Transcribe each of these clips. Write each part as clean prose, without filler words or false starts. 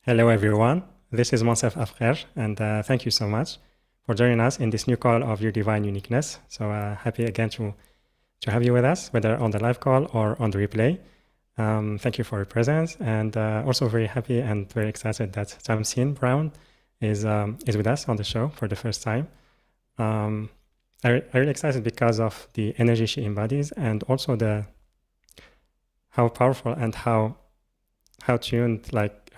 Hello, everyone. This is Monsef Afkher, and thank you so much for joining us in this new call of Your Divine Uniqueness. So happy again to have you with us, whether on the live call or on the replay. Thank you for your presence, and also very happy and very excited that Tamsin Brown is with us on the show for the first time. I'm really excited because of the energy she embodies, and also how powerful and how tuned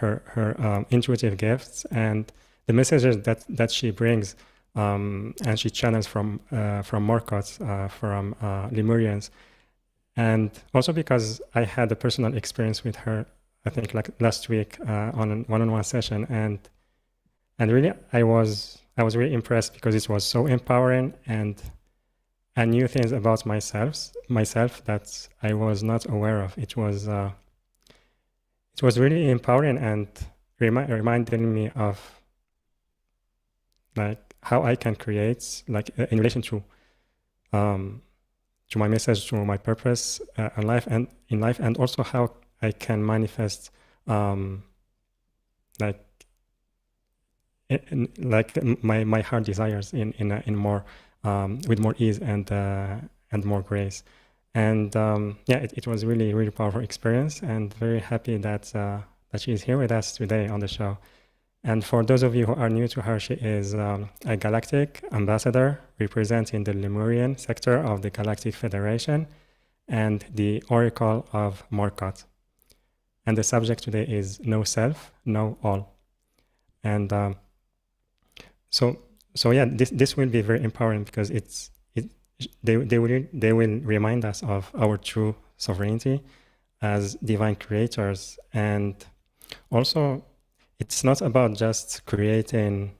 her intuitive gifts and the messages that she brings and she channels from Morcott, from Lemurians. And also because I had a personal experience with her, I think like last week on a one-on-one session, and really I was really impressed because it was so empowering, and I knew things about myself that I was not aware of. It was really empowering and reminding me of like how I can create like in relation to my message, to my purpose in life, and also how I can manifest like my heart desires in more with more ease and more grace. And yeah, it was really, really powerful experience, and very happy that she is here with us today on the show. And for those of you who are new to her, she is a galactic ambassador representing the Lemurian sector of the Galactic Federation and the Oracle of Morcott. And the subject today is Know Self, Know All. And so yeah, this will be very empowering because they will remind us of our true sovereignty as divine creators. And also, it's not about just creating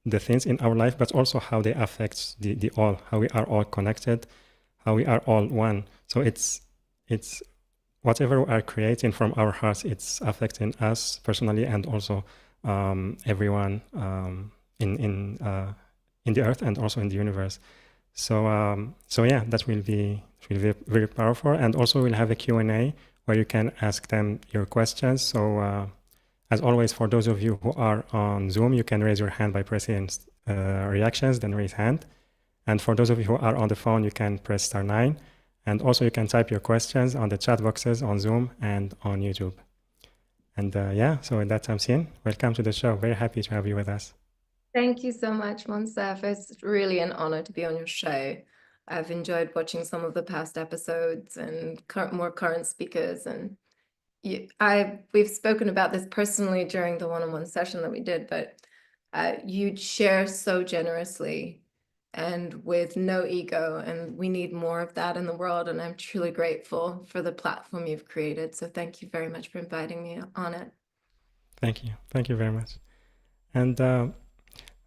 the things in our life, but also how they affect the all, how we are all connected, how we are all one. So it's whatever we are creating from our hearts, it's affecting us personally and also everyone in the earth and also in the universe. So yeah, that will be very powerful. And also we'll have a Q&A where you can ask them your questions. So as always, for those of you who are on Zoom, you can raise your hand by pressing reactions, then raise hand. And for those of you who are on the phone, you can press *9. And also you can type your questions on the chat boxes on Zoom and on YouTube. And yeah, so with that, Tamsin, welcome to the show. Very happy to have you with us. Thank you so much, Monsef. It's really an honor to be on your show. I've enjoyed watching some of the past episodes and more current speakers, and we've spoken about this personally during the one-on-one session that we did, but you share so generously and with no ego, and we need more of that in the world, and I'm truly grateful for the platform you've created. So thank you very much for inviting me on it. Thank you very much. And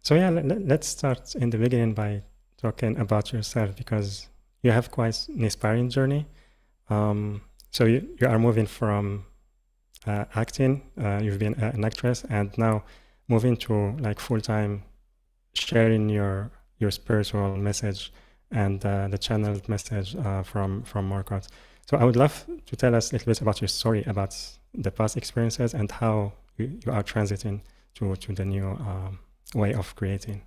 so yeah, let's start in the beginning by talking about yourself, because you have quite an inspiring journey. So you are moving from acting, you've been an actress, and now moving to like full-time sharing your spiritual message and the channeled message from Morcott. So I would love to tell us a little bit about your story, about the past experiences and how you are transiting to the new way of creating.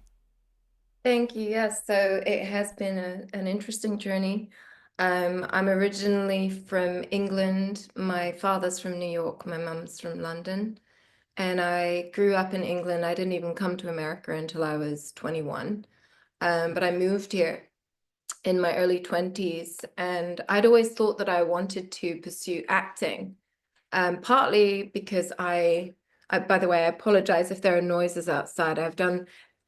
Thank you. Yes, so it has been an interesting journey. I'm originally from England. My father's from New York. My mum's from London. And I grew up in England. I didn't even come to America until I was 21. But I moved here in my early 20s. And I'd always thought that I wanted to pursue acting, partly because I, by the way, I apologize if there are noises outside.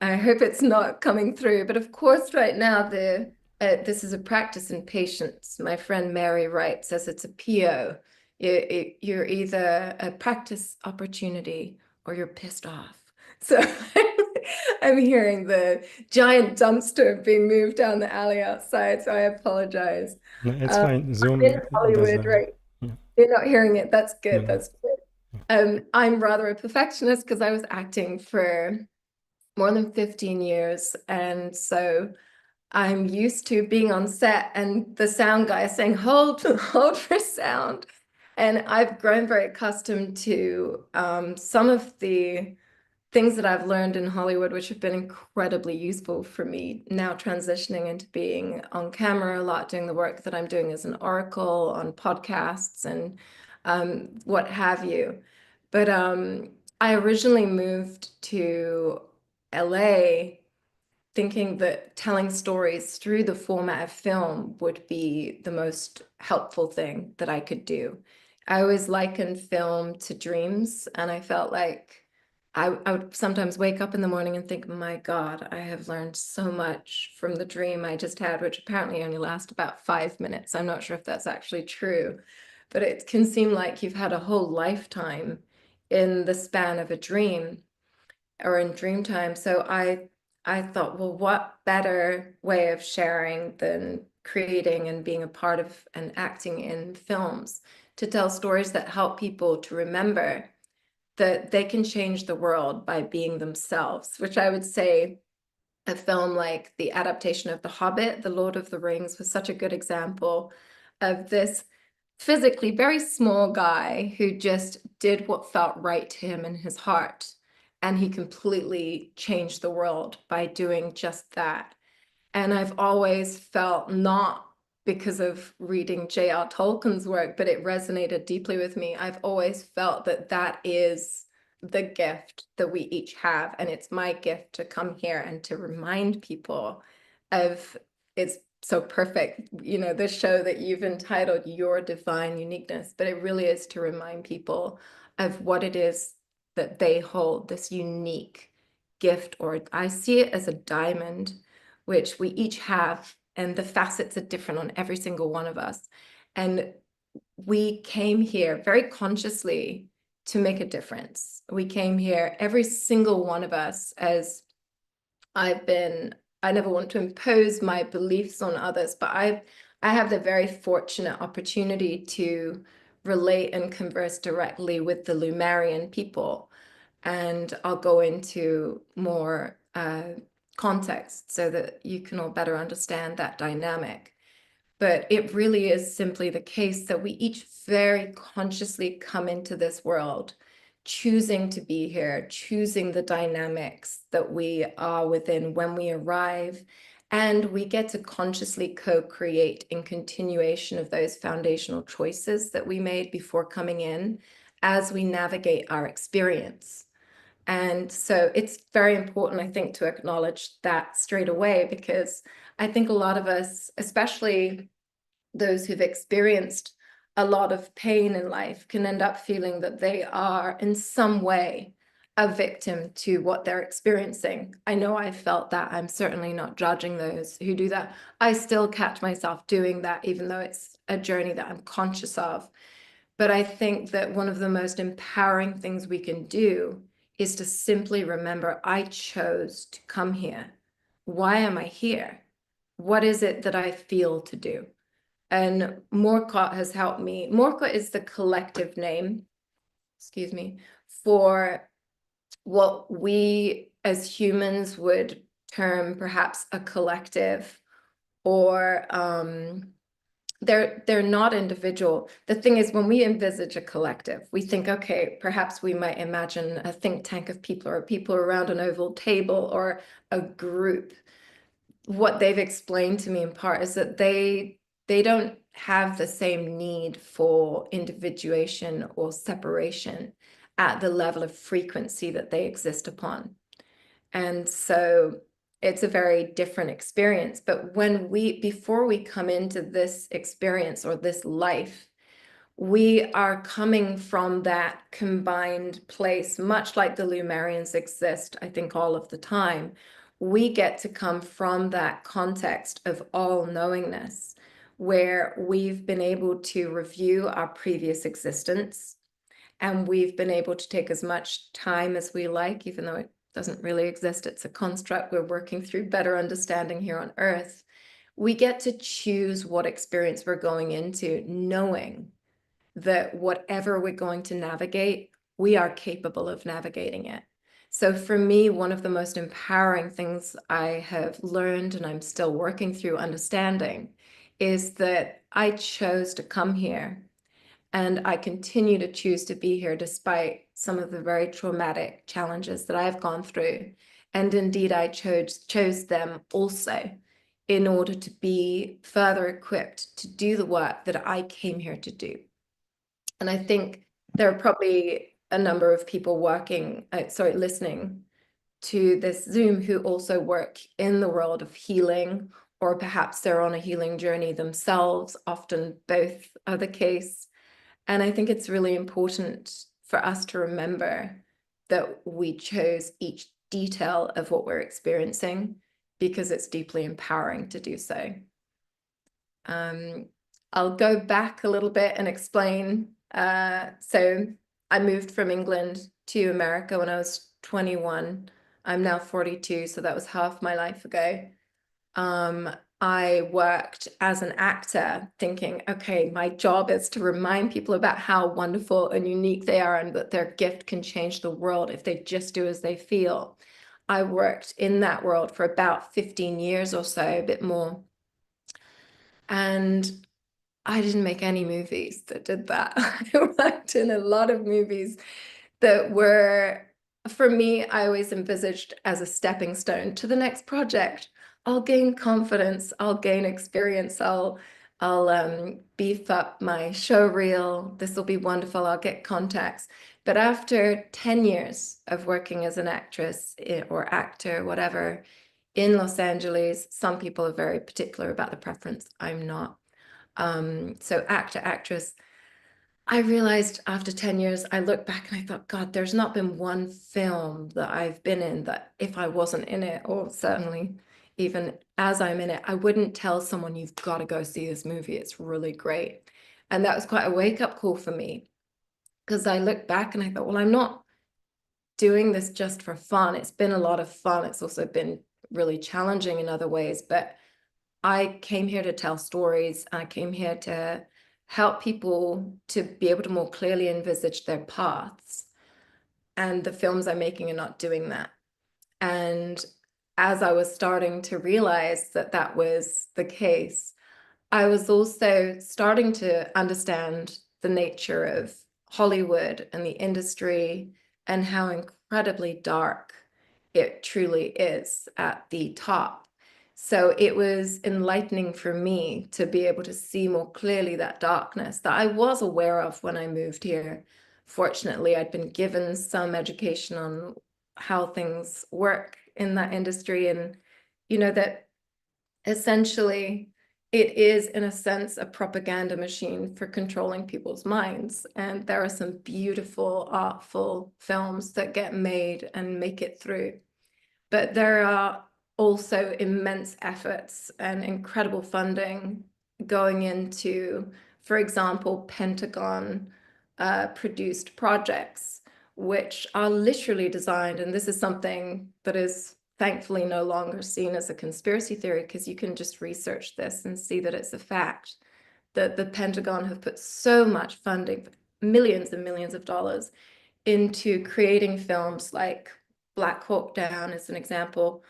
I hope it's not coming through, but of course, right now, this is a practice in patience. My friend Mary Wright says it's a PO. You're either a practice opportunity or you're pissed off. So I'm hearing the giant dumpster being moved down the alley outside, so I apologize. No, it's fine. Zoom I'm in does Hollywood, right? yeah. You're not hearing it. That's good. No. That's good. I'm rather a perfectionist because I was acting for more than 15 years. And so I'm used to being on set and the sound guy saying, hold for sound. And I've grown very accustomed to some of the things that I've learned in Hollywood, which have been incredibly useful for me now transitioning into being on camera a lot, doing the work that I'm doing as an oracle on podcasts and what have you. But I originally moved to LA thinking that telling stories through the format of film would be the most helpful thing that I could do. I always likened film to dreams, and I felt like I would sometimes wake up in the morning and think, my God, I have learned so much from the dream I just had, which apparently only lasts about 5 minutes. I'm not sure if that's actually true, but it can seem like you've had a whole lifetime in the span of a dream or in dream time. So I thought, well, what better way of sharing than creating and being a part of and acting in films to tell stories that help people to remember that they can change the world by being themselves, which I would say a film like the adaptation of The Hobbit, The Lord of the Rings, was such a good example of this physically very small guy who just did what felt right to him in his heart. And he completely changed the world by doing just that. And I've always felt, not because of reading J.R. Tolkien's work, but it resonated deeply with me. I've always felt that that is the gift that we each have. And it's my gift to come here and to remind people of, it's so perfect, you know, the show that you've entitled Your Divine Uniqueness, but it really is to remind people of what it is that they hold, this unique gift, or I see it as a diamond, which we each have, and the facets are different on every single one of us. And we came here very consciously to make a difference. We came here, every single one of us, as I never want to impose my beliefs on others, but I have the very fortunate opportunity to relate and converse directly with the Lemurian people. And I'll go into more context so that you can all better understand that dynamic. But it really is simply the case that we each very consciously come into this world, choosing to be here, choosing the dynamics that we are within when we arrive. And we get to consciously co-create in continuation of those foundational choices that we made before coming in as we navigate our experience. And so it's very important, I think, to acknowledge that straight away, because I think a lot of us, especially those who've experienced a lot of pain in life, can end up feeling that they are in some way a victim to what they're experiencing. I know I felt that. I'm certainly not judging those who do that. I still catch myself doing that, even though it's a journey that I'm conscious of. But I think that one of the most empowering things we can do is to simply remember, I chose to come here. Why am I here? What is it that I feel to do? And Morcott has helped me. Morcott is the collective name, excuse me, for what we as humans would term perhaps a collective, or they're not individual. The thing is, when we envisage a collective, we think, okay, perhaps we might imagine a think tank of people, or people around an oval table, or a group. What they've explained to me in part is that they don't have the same need for individuation or separation at the level of frequency that they exist upon. And so it's a very different experience. But before we come into this experience or this life, we are coming from that combined place, much like the Lemurians exist, I think, all of the time. We get to come from that context of all knowingness, where we've been able to review our previous existence, and we've been able to take as much time as we like, even though it doesn't really exist. It's a construct we're working through better understanding here on Earth. We get to choose what experience we're going into, knowing that whatever we're going to navigate, we are capable of navigating it. So for me, one of the most empowering things I have learned, and I'm still working through understanding, is that I chose to come here. And I continue to choose to be here despite some of the very traumatic challenges that I've gone through. And indeed, I chose them also in order to be further equipped to do the work that I came here to do. And I think there are probably a number of people listening to this Zoom who also work in the world of healing, or perhaps they're on a healing journey themselves. Often both are the case. And I think it's really important for us to remember that we chose each detail of what we're experiencing because it's deeply empowering to do so. I'll go back a little bit and explain. So I moved from England to America when I was 21. I'm now 42, so that was half my life ago. I worked as an actor thinking, okay, my job is to remind people about how wonderful and unique they are and that their gift can change the world if they just do as they feel. I worked in that world for about 15 years or so, a bit more. And I didn't make any movies that did that. I worked in a lot of movies that were, for me, I always envisaged as a stepping stone to the next project. I'll gain confidence, I'll gain experience, I'll beef up my show reel. This will be wonderful. I'll get contacts. But after 10 years of working as an actress or actor, whatever, in Los Angeles, some people are very particular about the preference. I'm not. So actor, actress, I realized after 10 years, I looked back and I thought, God, there's not been one film that I've been in that if I wasn't in it, or certainly even as I'm in it, I wouldn't tell someone, you've got to go see this movie. It's really great. And that was quite a wake-up call for me because I looked back and I thought, well, I'm not doing this just for fun. It's been a lot of fun. It's also been really challenging in other ways, but I came here to tell stories. I came here to help people to be able to more clearly envisage their paths. And the films I'm making are not doing that. And as I was starting to realize that that was the case, I was also starting to understand the nature of Hollywood and the industry and how incredibly dark it truly is at the top. So it was enlightening for me to be able to see more clearly that darkness that I was aware of when I moved here. Fortunately, I'd been given some education on how things work in that industry, and that essentially it is, in a sense, a propaganda machine for controlling people's minds. And there are some beautiful, artful films that get made and make it through. But there are also immense efforts and incredible funding going into, for example, Pentagon produced projects, which are literally designed, and this is something that is thankfully no longer seen as a conspiracy theory, because you can just research this and see that it's a fact, that the Pentagon have put so much funding, millions and millions of dollars, into creating films like Black Hawk Down as an example.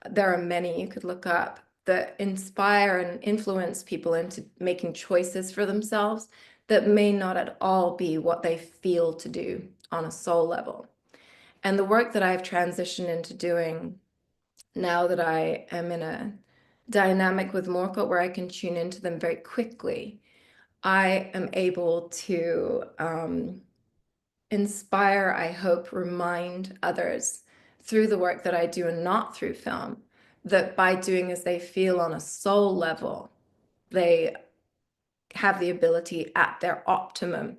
There are many you could look up that inspire and influence people into making choices for themselves that may not at all be what they feel to do on a soul level. And the work that I've transitioned into doing now that I am in a dynamic with Morcott where I can tune into them very quickly, I am able to inspire, I hope, remind others through the work that I do and not through film, that by doing as they feel on a soul level, they have the ability at their optimum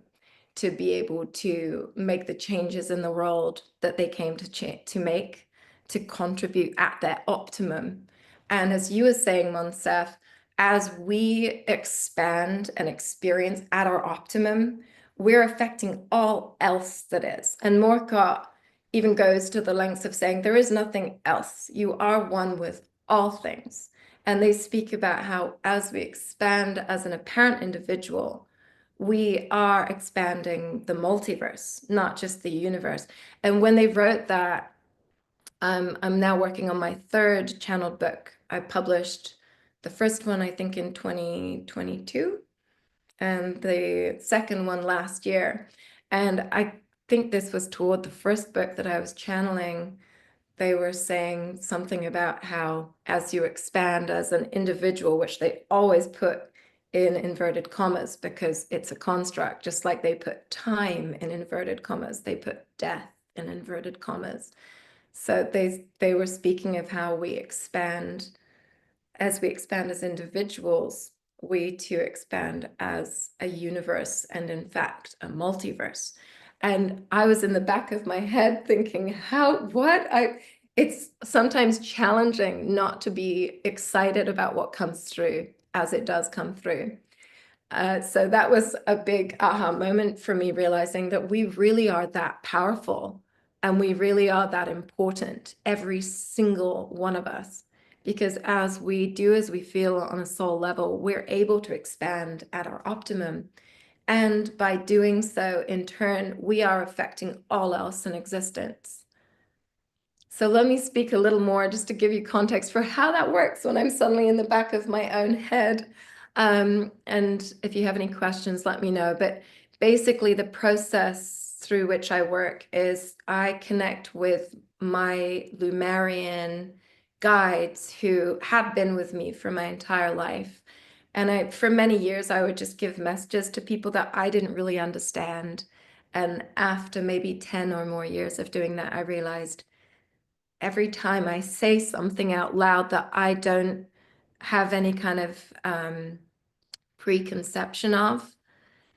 to be able to make the changes in the world that they came to make, to contribute at their optimum. And as you were saying, Monsef, as we expand and experience at our optimum, we're affecting all else that is. And Morcott even goes to the lengths of saying there is nothing else. You are one with all things. And they speak about how as we expand as an apparent individual, we are expanding the multiverse, not just the universe. And when they wrote that, I'm now working on my third channeled book. I published the first one, I think, in 2022. and the second one last year. And I think this was toward the first book that I was channeling. They were saying something about how as you expand as an individual, which they always put in inverted commas because it's a construct, just like they put time in inverted commas, they put death in inverted commas. So they were speaking of how we expand as individuals, we too expand as a universe and in fact a multiverse. And I was in the back of my head thinking, it's sometimes challenging not to be excited about what comes through as it does come through. So that was a big aha moment for me, realizing that we really are that powerful and we really are that important, every single one of us. Because as we do, as we feel on a soul level, we're able to expand at our optimum. And by doing so, in turn, we are affecting all else in existence. So let me speak a little more just to give you context for how that works when I'm suddenly in the back of my own head. And if you have any questions, let me know. But basically, the process through which I work is I connect with my Lemurian guides who have been with me for my entire life. And for many years, I would just give messages to people that I didn't really understand. And after maybe 10 or more years of doing that, I realized every time I say something out loud that I don't have any kind of preconception of,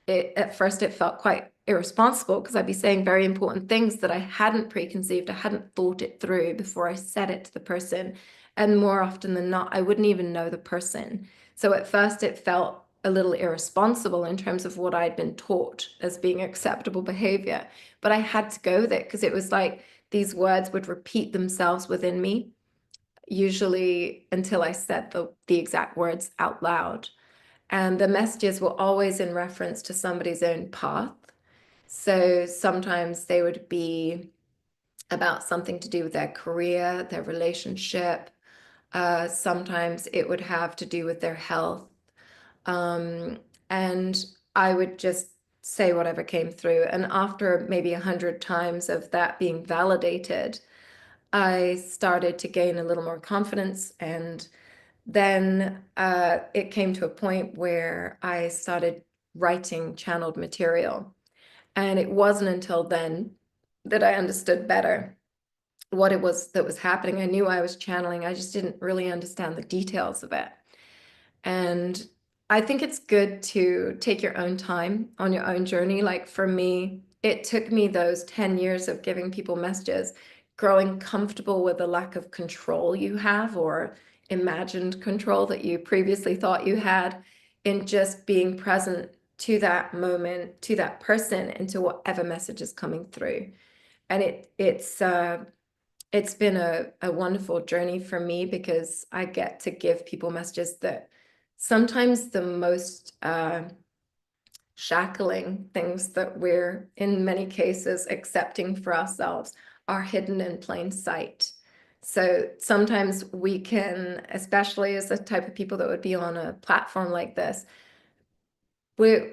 at first it felt quite irresponsible because I'd be saying very important things that I hadn't preconceived, I hadn't thought it through before I said it to the person. And more often than not, I wouldn't even know the person. So at first it felt a little irresponsible in terms of what I'd been taught as being acceptable behavior. But I had to go with it because it was like these words would repeat themselves within me, usually until I said the exact words out loud. And the messages were always in reference to somebody's own path. So sometimes they would be about something to do with their career, their relationship. Sometimes it would have to do with their health. And I would just say whatever came through. And after maybe 100 times of that being validated, I started to gain a little more confidence. And then it came to a point where I started writing channeled material. And it wasn't until then that I understood better what it was that was happening. I knew I was channeling, I just didn't really understand the details of it. And I think it's good to take your own time on your own journey. Like for me, it took me those 10 years of giving people messages, growing comfortable with the lack of control you have or imagined control that you previously thought you had, in just being present to that moment, to that person, and to whatever message is coming through. And it's been a wonderful journey for me because I get to give people messages that sometimes the most shackling things that we're in many cases accepting for ourselves are hidden in plain sight. So sometimes we can, especially as the type of people that would be on a platform like this,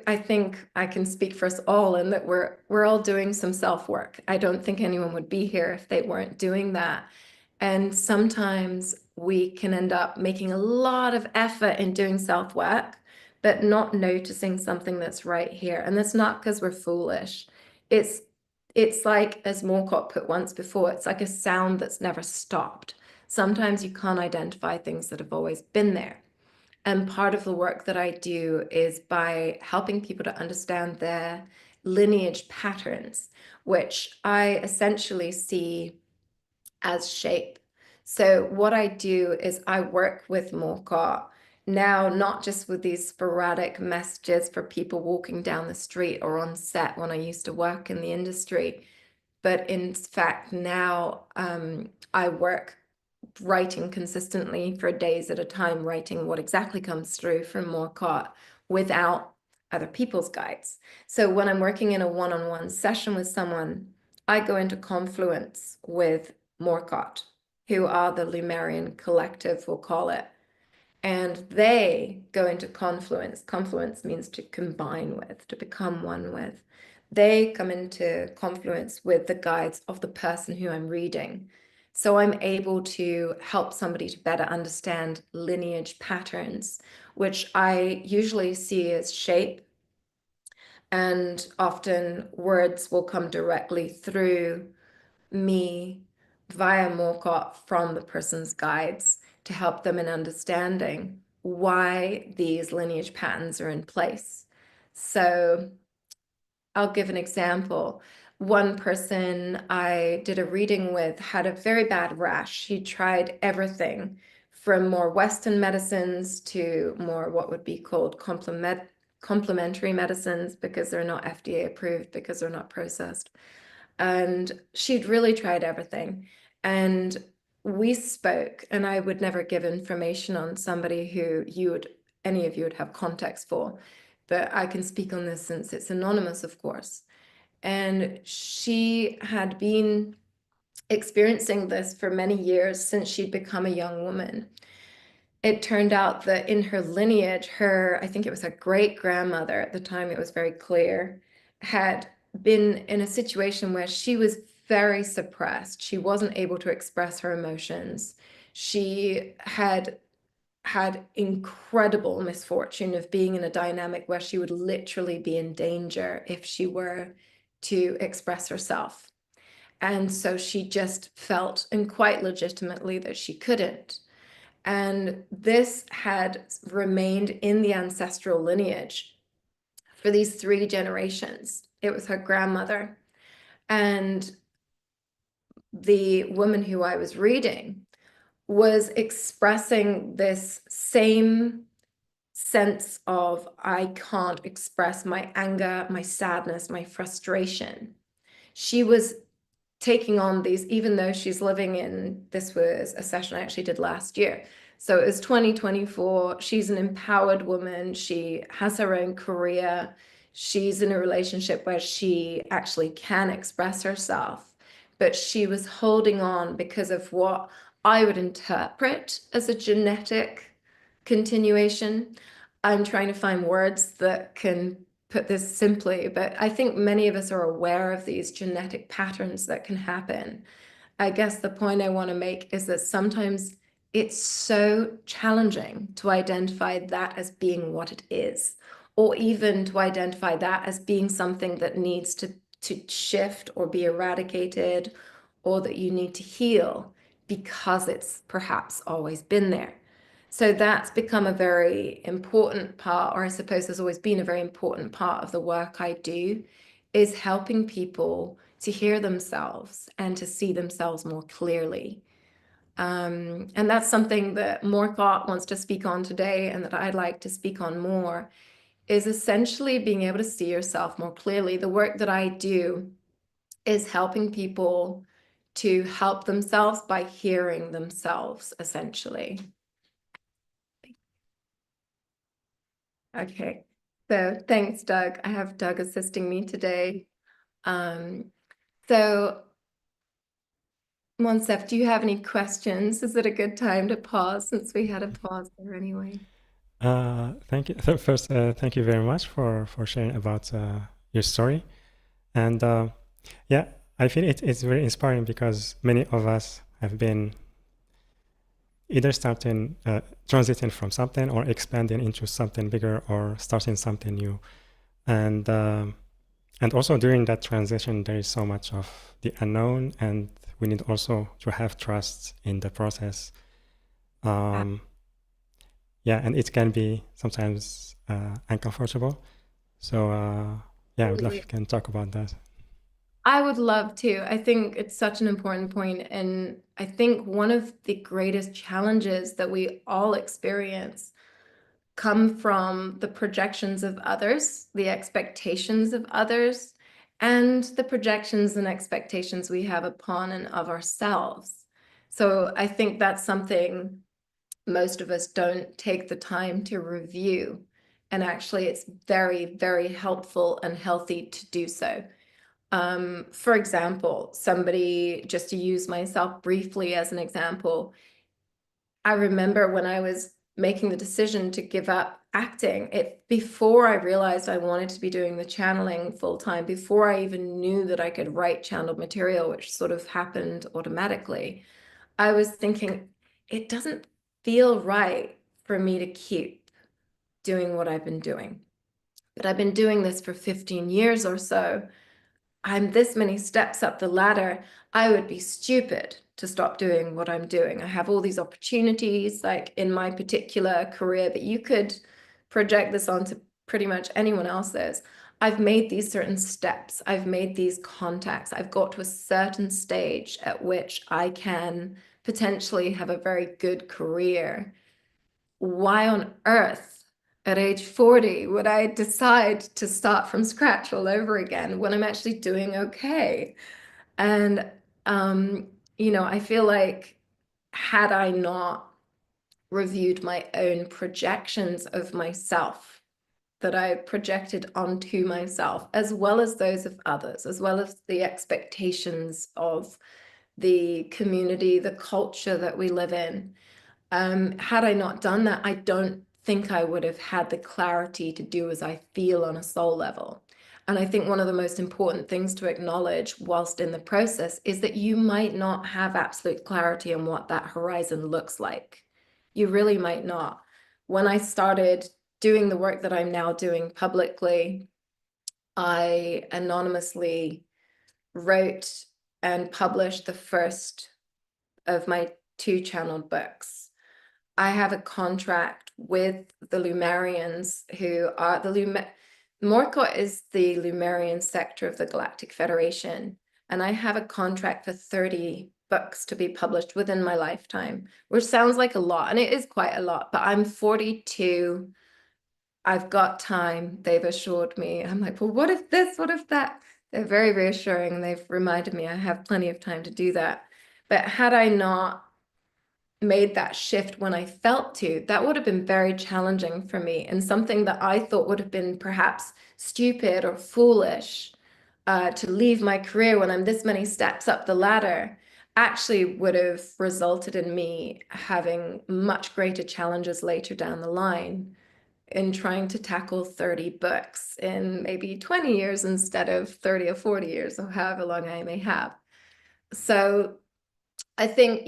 I think I can speak for us all in that we're all doing some self-work. I don't think anyone would be here if they weren't doing that. And sometimes we can end up making a lot of effort in doing self-work, but not noticing something that's right here. And that's not because we're foolish. It's like, as Morcott put once before, it's like a sound that's never stopped. Sometimes you can't identify things that have always been there. And part of the work that I do is by helping people to understand their lineage patterns, which I essentially see as shape. So what I do is I work with Morcott now, not just with these sporadic messages for people walking down the street or on set when I used to work in the industry, but in fact now I work writing consistently for days at a time, writing what exactly comes through from Morcott without other people's guides. So when I'm working in a one-on-one session with someone, I go into confluence with Morcott, who are the Lemurian collective, we'll call it. and they go into confluence. Confluence means to combine with, to become one with. They come into confluence with the guides of the person who I'm reading. So I'm able to help somebody to better understand lineage patterns, which I usually see as shape. And often words will come directly through me via Morcott from the person's guides to help them in understanding why these lineage patterns are in place. So I'll give an example. One person I did a reading with had a very bad rash. He tried everything from more Western medicines to more what would be called complementary medicines, because they're not FDA approved, because they're not processed. And she'd really tried everything. And we spoke, and I would never give information on somebody who any of you would have context for, but I can speak on this since it's anonymous, of course. And she had been experiencing this for many years since she'd become a young woman. It turned out that in her lineage, I think it was her great grandmother, at the time it was very clear, had been in a situation where she was very suppressed. She wasn't able to express her emotions. She had incredible misfortune of being in a dynamic where she would literally be in danger if she were to express herself. And so she just felt, and quite legitimately, that she couldn't. And this had remained in the ancestral lineage for these 3 generations. It was her grandmother. And the woman who I was reading was expressing this same sense of, I can't express my anger, my sadness, my frustration. She was taking on these, even though she's living in, this was a session I actually did last year. So it was 2024. She's an empowered woman. She has her own career. She's in a relationship where she actually can express herself, but she was holding on because of what I would interpret as a genetic continuation. I'm trying to find words that can put this simply, but I think many of us are aware of these genetic patterns that can happen. I guess the point I want to make is that sometimes it's so challenging to identify that as being what it is, or even to identify that as being something that needs to shift or be eradicated, or that you need to heal because it's perhaps always been there. So that's become a very important part, or I suppose has always been a very important part of the work I do, is helping people to hear themselves and to see themselves more clearly. And that's something that Morcott wants to speak on today, and that I'd like to speak on more, is essentially being able to see yourself more clearly. The work that I do is helping people to help themselves by hearing themselves, essentially. Okay, so thanks, Doug. I have Doug assisting me today. So, Monsef, do you have any questions? Is it a good time to pause, since we had a pause there anyway? Thank you. First, thank you very much for sharing about your story. And yeah, I feel it's very inspiring, because many of us have been either starting, transiting from something, or expanding into something bigger, or starting something new. And also during that transition, there is so much of the unknown, and we need also to have trust in the process. Yeah, and it can be sometimes uncomfortable. So yeah, I would love if you can talk about that. I would love to. I think it's such an important point, and I think one of the greatest challenges that we all experience come from the projections of others, the expectations of others, and the projections and expectations we have upon and of ourselves. So I think that's something most of us don't take the time to review. And actually, it's very, very helpful and healthy to do so. For example, somebody, just to use myself briefly as an example, I remember when I was making the decision to give up acting, before I realized I wanted to be doing the channeling full time, before I even knew that I could write channeled material, which sort of happened automatically, I was thinking, it doesn't feel right for me to keep doing what I've been doing. But I've been doing this for 15 years or so. I'm this many steps up the ladder. I would be stupid to stop doing what I'm doing. I have all these opportunities, like in my particular career, but you could project this onto pretty much anyone else's. I've made these certain steps. I've made these contacts. I've got to a certain stage at which I can potentially have a very good career. Why on earth at age 40 would I decide to start from scratch all over again when I'm actually doing okay? And, I feel like, had I not reviewed my own projections of myself that I projected onto myself, as well as those of others, as well as the expectations of the community, the culture that we live in, had I not done that, I don't think I would have had the clarity to do as I feel on a soul level. And I think one of the most important things to acknowledge whilst in the process is that you might not have absolute clarity on what that horizon looks like. You really might not. When I started doing the work that I'm now doing publicly, I anonymously wrote and published the first of my 2 channeled books. I have a contract with the Lemurians, who are Morcott is the Lemurian sector of the Galactic Federation, and I have a contract for 30 books to be published within my lifetime, which sounds like a lot, and it is quite a lot, but I'm 42. I've got time, they've assured me. I'm like, well, what if this, what if that? They're very reassuring. They've reminded me I have plenty of time to do that. But had I not made that shift when I felt to, that would have been very challenging for me, and something that I thought would have been perhaps stupid or foolish, to leave my career when I'm this many steps up the ladder, actually would have resulted in me having much greater challenges later down the line in trying to tackle 30 books in maybe 20 years instead of 30 or 40 years, or however long I may have. So I think,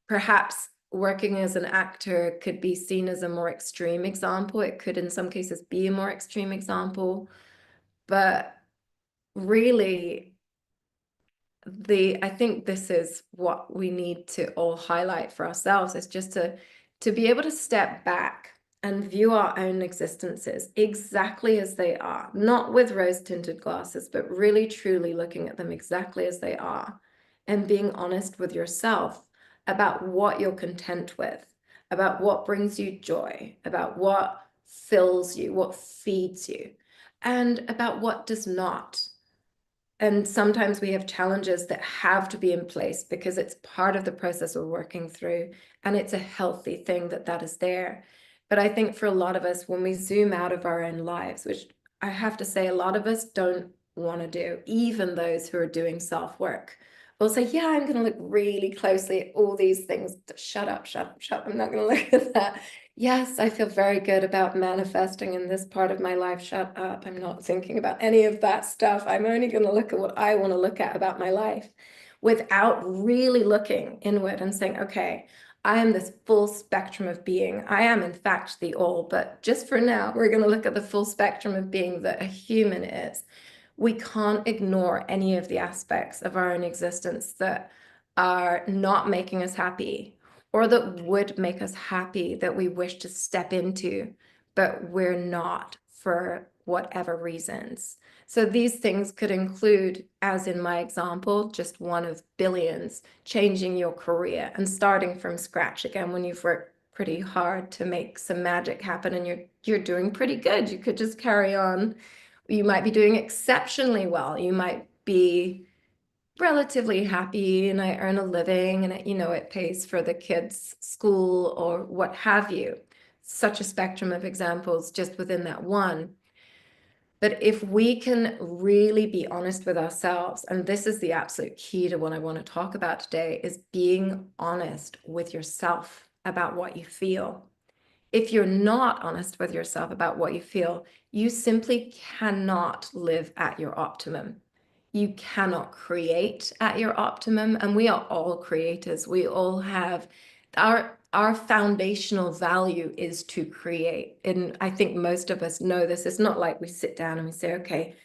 perhaps working as an actor could be seen as a more extreme example. It could, in some cases, be a more extreme example. But really, I think this is what we need to all highlight for ourselves, is just to be able to step back and view our own existences exactly as they are, not with rose-tinted glasses, but really truly looking at them exactly as they are, and being honest with yourself about what you're content with, about what brings you joy, about what fills you, what feeds you, and about what does not. And sometimes we have challenges that have to be in place because it's part of the process we're working through, and it's a healthy thing that is there. But I think for a lot of us, when we zoom out of our own lives, which I have to say a lot of us don't want to do, even those who are doing self-work, will say, yeah, I'm going to look really closely at all these things. Shut up, shut up, shut up. I'm not going to look at that. Yes, I feel very good about manifesting in this part of my life. Shut up. I'm not thinking about any of that stuff. I'm only going to look at what I want to look at about my life, without really looking inward and saying, okay, I am this full spectrum of being. I am, in fact, the all. But just for now, we're going to look at the full spectrum of being that a human is. We can't ignore any of the aspects of our own existence that are not making us happy, or that would make us happy, that we wish to step into, but we're not for whatever reasons. So these things could include, as in my example, just one of billions, changing your career and starting from scratch again when you've worked pretty hard to make some magic happen and you're doing pretty good. You could just carry on. You might be doing exceptionally well. You might be relatively happy, and I earn a living, and it pays for the kids' school or what have you. Such a spectrum of examples just within that one. But if we can really be honest with ourselves, and this is the absolute key to what I want to talk about today, is being honest with yourself about what you feel. If you're not honest with yourself about what you feel, you simply cannot live at your optimum. You cannot create at your optimum, and we are all creators. We all have our foundational value is to create. And I think most of us know this. It's not like we sit down and we say, okay,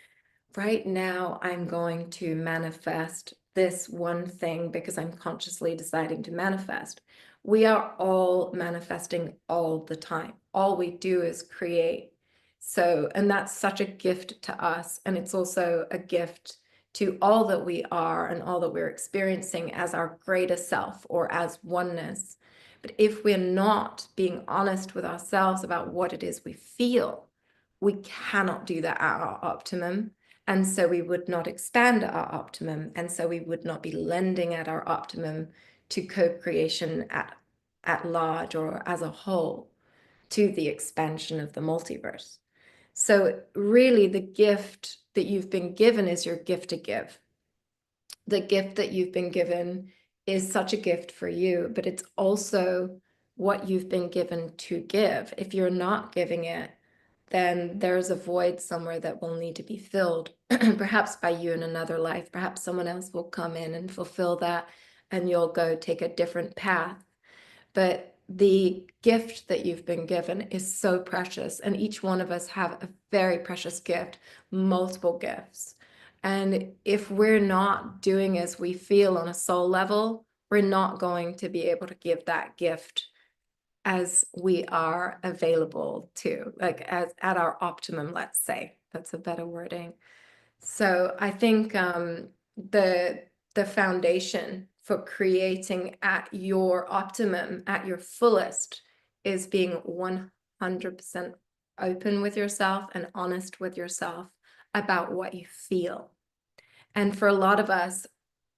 right now I'm going to manifest this one thing because I'm consciously deciding to manifest. We are all manifesting all the time. All we do is create. So, and that's such a gift to us. And it's also a gift to all that we are and all that we're experiencing as our greatest self or as oneness. But if we're not being honest with ourselves about what it is we feel, we cannot do that at our optimum. And so we would not expand our optimum. And so we would not be lending at our optimum to co-creation at large or as a whole to the expansion of the multiverse. So really the gift that you've been given is your gift to give. The gift that you've been given is such a gift for you, but it's also what you've been given to give. If you're not giving it, then there's a void somewhere that will need to be filled, perhaps by you in another life. Perhaps someone else will come in and fulfill that, and you'll go take a different path. But the gift that you've been given is so precious, and each one of us have a very precious gift, multiple gifts. And if we're not doing as we feel on a soul level, we're not going to be able to give that gift as we are available to, like as at our optimum, let's say. That's a better wording. So I think the foundation for creating at your optimum, at your fullest, is being 100% open with yourself and honest with yourself about what you feel. And for a lot of us,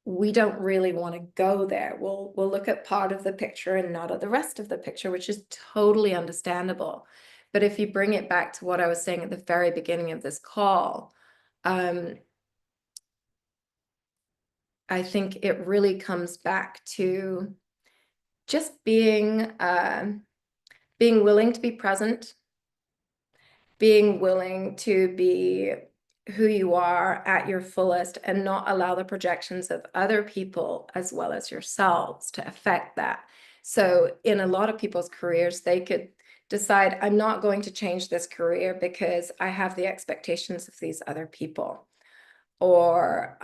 we don't really want to go there. We'll look at part of the picture and not at the rest of the picture, which is totally understandable. But if you bring it back to what I was saying at the very beginning of this call, I think it really comes back to just being willing to be present, being willing to be who you are at your fullest and not allow the projections of other people as well as yourselves to affect that. So in a lot of people's careers, they could decide, I'm not going to change this career because I have the expectations of these other people. Or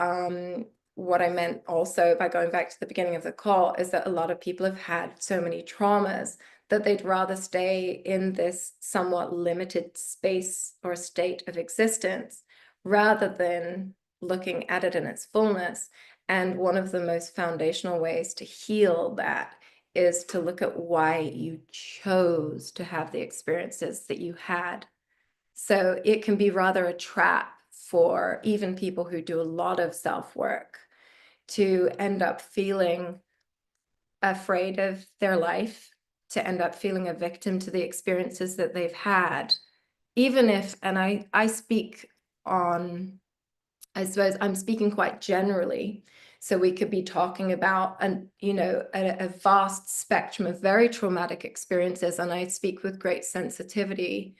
what I meant also by going back to the beginning of the call is that a lot of people have had so many traumas that they'd rather stay in this somewhat limited space or state of existence rather than looking at it in its fullness. And one of the most foundational ways to heal that is to look at why you chose to have the experiences that you had. So it can be rather a trap for even people who do a lot of self-work to end up feeling afraid of their life, to end up feeling a victim to the experiences that they've had, even if, and I speak on, I suppose I'm speaking quite generally, so we could be talking about a vast spectrum of very traumatic experiences, and I speak with great sensitivity.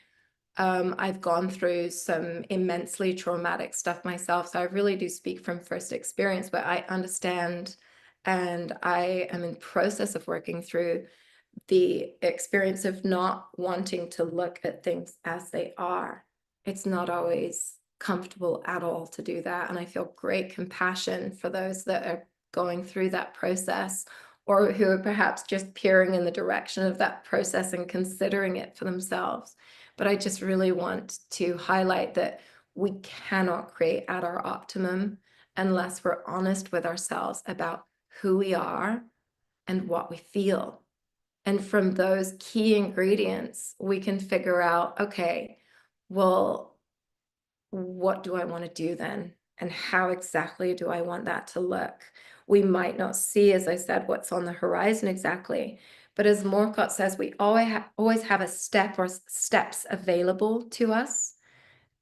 I've gone through some immensely traumatic stuff myself, so I really do speak from first experience, but I understand, and I am in process of working through the experience of not wanting to look at things as they are. It's not always comfortable at all to do that, and I feel great compassion for those that are going through that process, or who are perhaps just peering in the direction of that process and considering it for themselves. But I just really want to highlight that we cannot create at our optimum unless we're honest with ourselves about who we are and what we feel. And from those key ingredients, we can figure out, okay, well, what do I want to do then? And how exactly do I want that to look? We might not see, as I said, what's on the horizon exactly. But as Morcott says, we always have a step or steps available to us.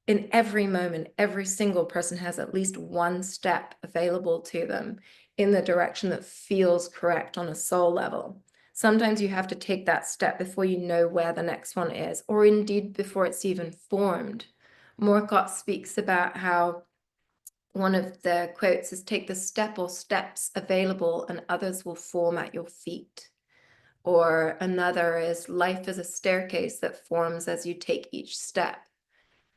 In every moment, every single person has at least one step available to them in the direction that feels correct on a soul level. Sometimes you have to take that step before you know where the next one is, or indeed before it's even formed. Morcott speaks about how one of the quotes is, take the step or steps available and others will form at your feet. Or another is, life is a staircase that forms as you take each step.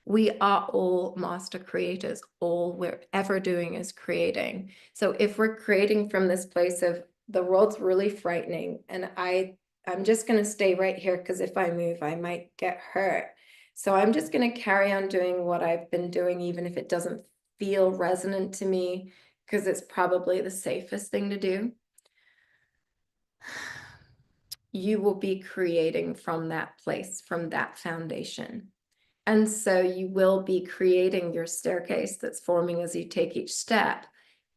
We are all master creators. All we're ever doing is creating. So if we're creating from this place of the world's really frightening and I'm just going to stay right here because if I move, I might get hurt. So I'm just going to carry on doing what I've been doing, even if it doesn't feel resonant to me, because it's probably the safest thing to do. You will be creating from that place, from that foundation. And so you will be creating your staircase that's forming as you take each step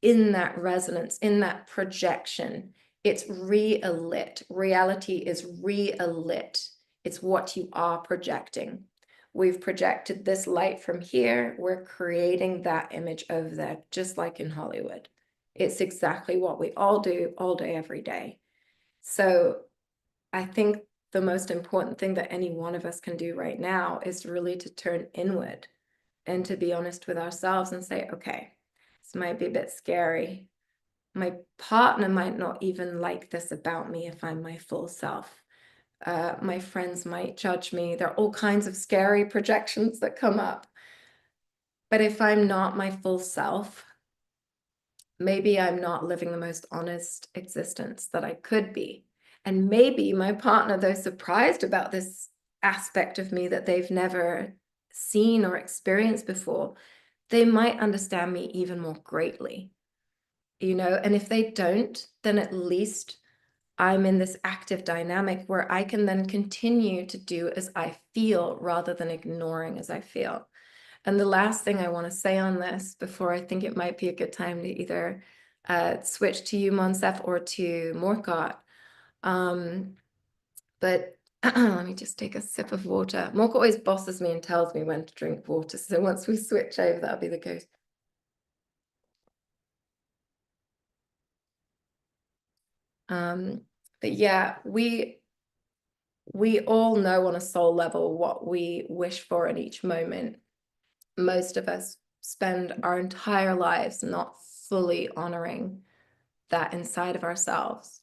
in that resonance, in that projection. It's re-lit. Reality is re-lit. It's what you are projecting. We've projected this light from here. We're creating that image over there, just like in Hollywood. It's exactly what we all do all day, every day. So I think the most important thing that any one of us can do right now is really to turn inward and to be honest with ourselves and say, okay, this might be a bit scary. My partner might not even like this about me if I'm my full self. My friends might judge me. There are all kinds of scary projections that come up. But if I'm not my full self, maybe I'm not living the most honest existence that I could be. And maybe my partner, though surprised about this aspect of me that they've never seen or experienced before, they might understand me even more greatly, you know? And if they don't, then at least I'm in this active dynamic where I can then continue to do as I feel rather than ignoring as I feel. And the last thing I want to say on this before I think it might be a good time to either switch to you, Monsef, or to Morcott. But let me just take a sip of water. Morcott always bosses me and tells me when to drink water. So once we switch over, that'll be the case. But yeah, we all know on a soul level what we wish for in each moment. Most of us spend our entire lives not fully honoring that inside of ourselves.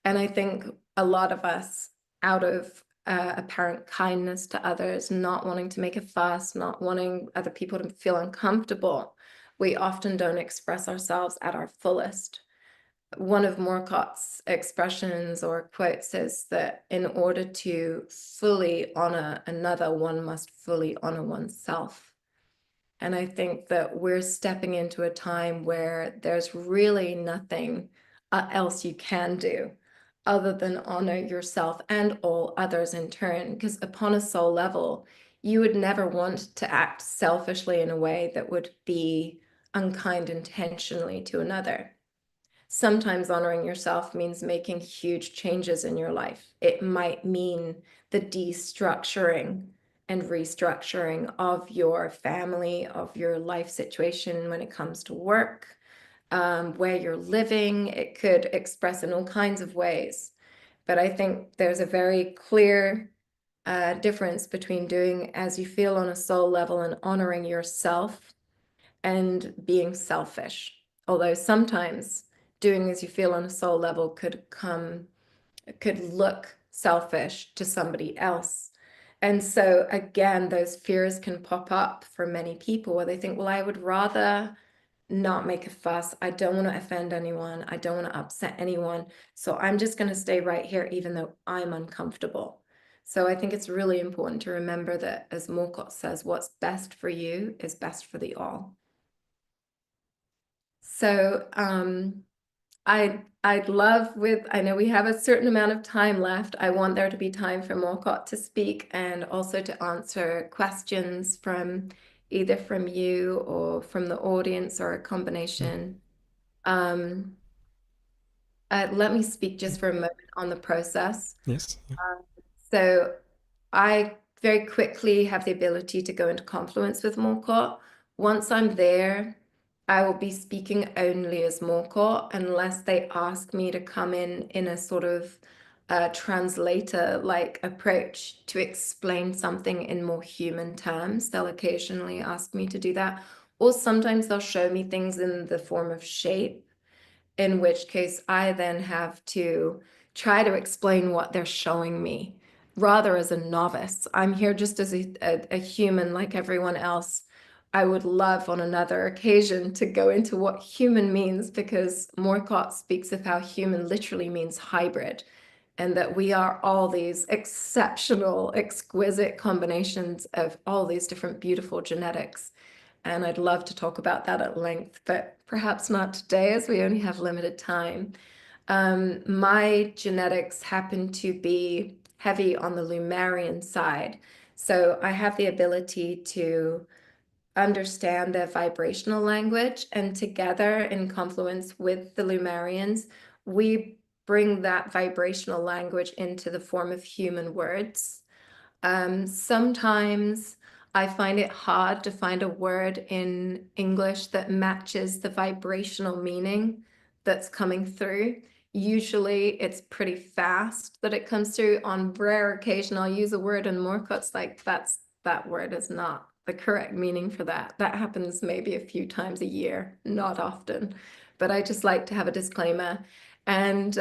And I think a lot of us, out of apparent kindness to others, not wanting to make a fuss, not wanting other people to feel uncomfortable, we often don't express ourselves at our fullest. One of Morcott's expressions or quotes is that in order to fully honor another, one must fully honor oneself. And I think that we're stepping into a time where there's really nothing else you can do other than honor yourself and all others in turn. Because upon a soul level, you would never want to act selfishly in a way that would be unkind intentionally to another. Sometimes honoring yourself means making huge changes in your life. It might mean the destructuring and restructuring of your family, of your life situation when it comes to work, where you're living. It could express in all kinds of ways. But I think there's a very clear difference between doing as you feel on a soul level and honoring yourself and being selfish. Although sometimes doing as you feel on a soul level could look selfish to somebody else. And so again, those fears can pop up for many people where they think, well, I would rather not make a fuss. I don't want to offend anyone. I don't want to upset anyone. So I'm just going to stay right here, even though I'm uncomfortable. So I think it's really important to remember that, as Morcott says, what's best for you is best for the all. So I'd love I know we have a certain amount of time left. I want there to be time for Morcott to speak and also to answer questions from either from you or from the audience or a combination. Let me speak just for a moment on the process. Yes. Yeah. So I very quickly have the ability to go into confluence with Morcott. Once I'm there, I will be speaking only as Morcott unless they ask me to come in a sort of a translator-like approach to explain something in more human terms. They'll occasionally ask me to do that, or sometimes they'll show me things in the form of shape, in which case I then have to try to explain what they're showing me, rather as a novice. I'm here just as a human like everyone else. I would love on another occasion to go into what human means, because Morcott speaks of how human literally means hybrid, and that we are all these exceptional, exquisite combinations of all these different beautiful genetics. And I'd love to talk about that at length, but perhaps not today, as we only have limited time. My genetics happen to be heavy on the Lemurian side. So I have the ability to understand their vibrational language, and together in confluence with the Lemurians, we bring that vibrational language into the form of human words. Sometimes I find it hard to find a word in English that matches the vibrational meaning that's coming through. Usually it's pretty fast that it comes through. On rare occasion, I'll use a word and Morcott's like, that word is not the correct meaning for that. That happens maybe a few times a year, not often. But I just like to have a disclaimer. And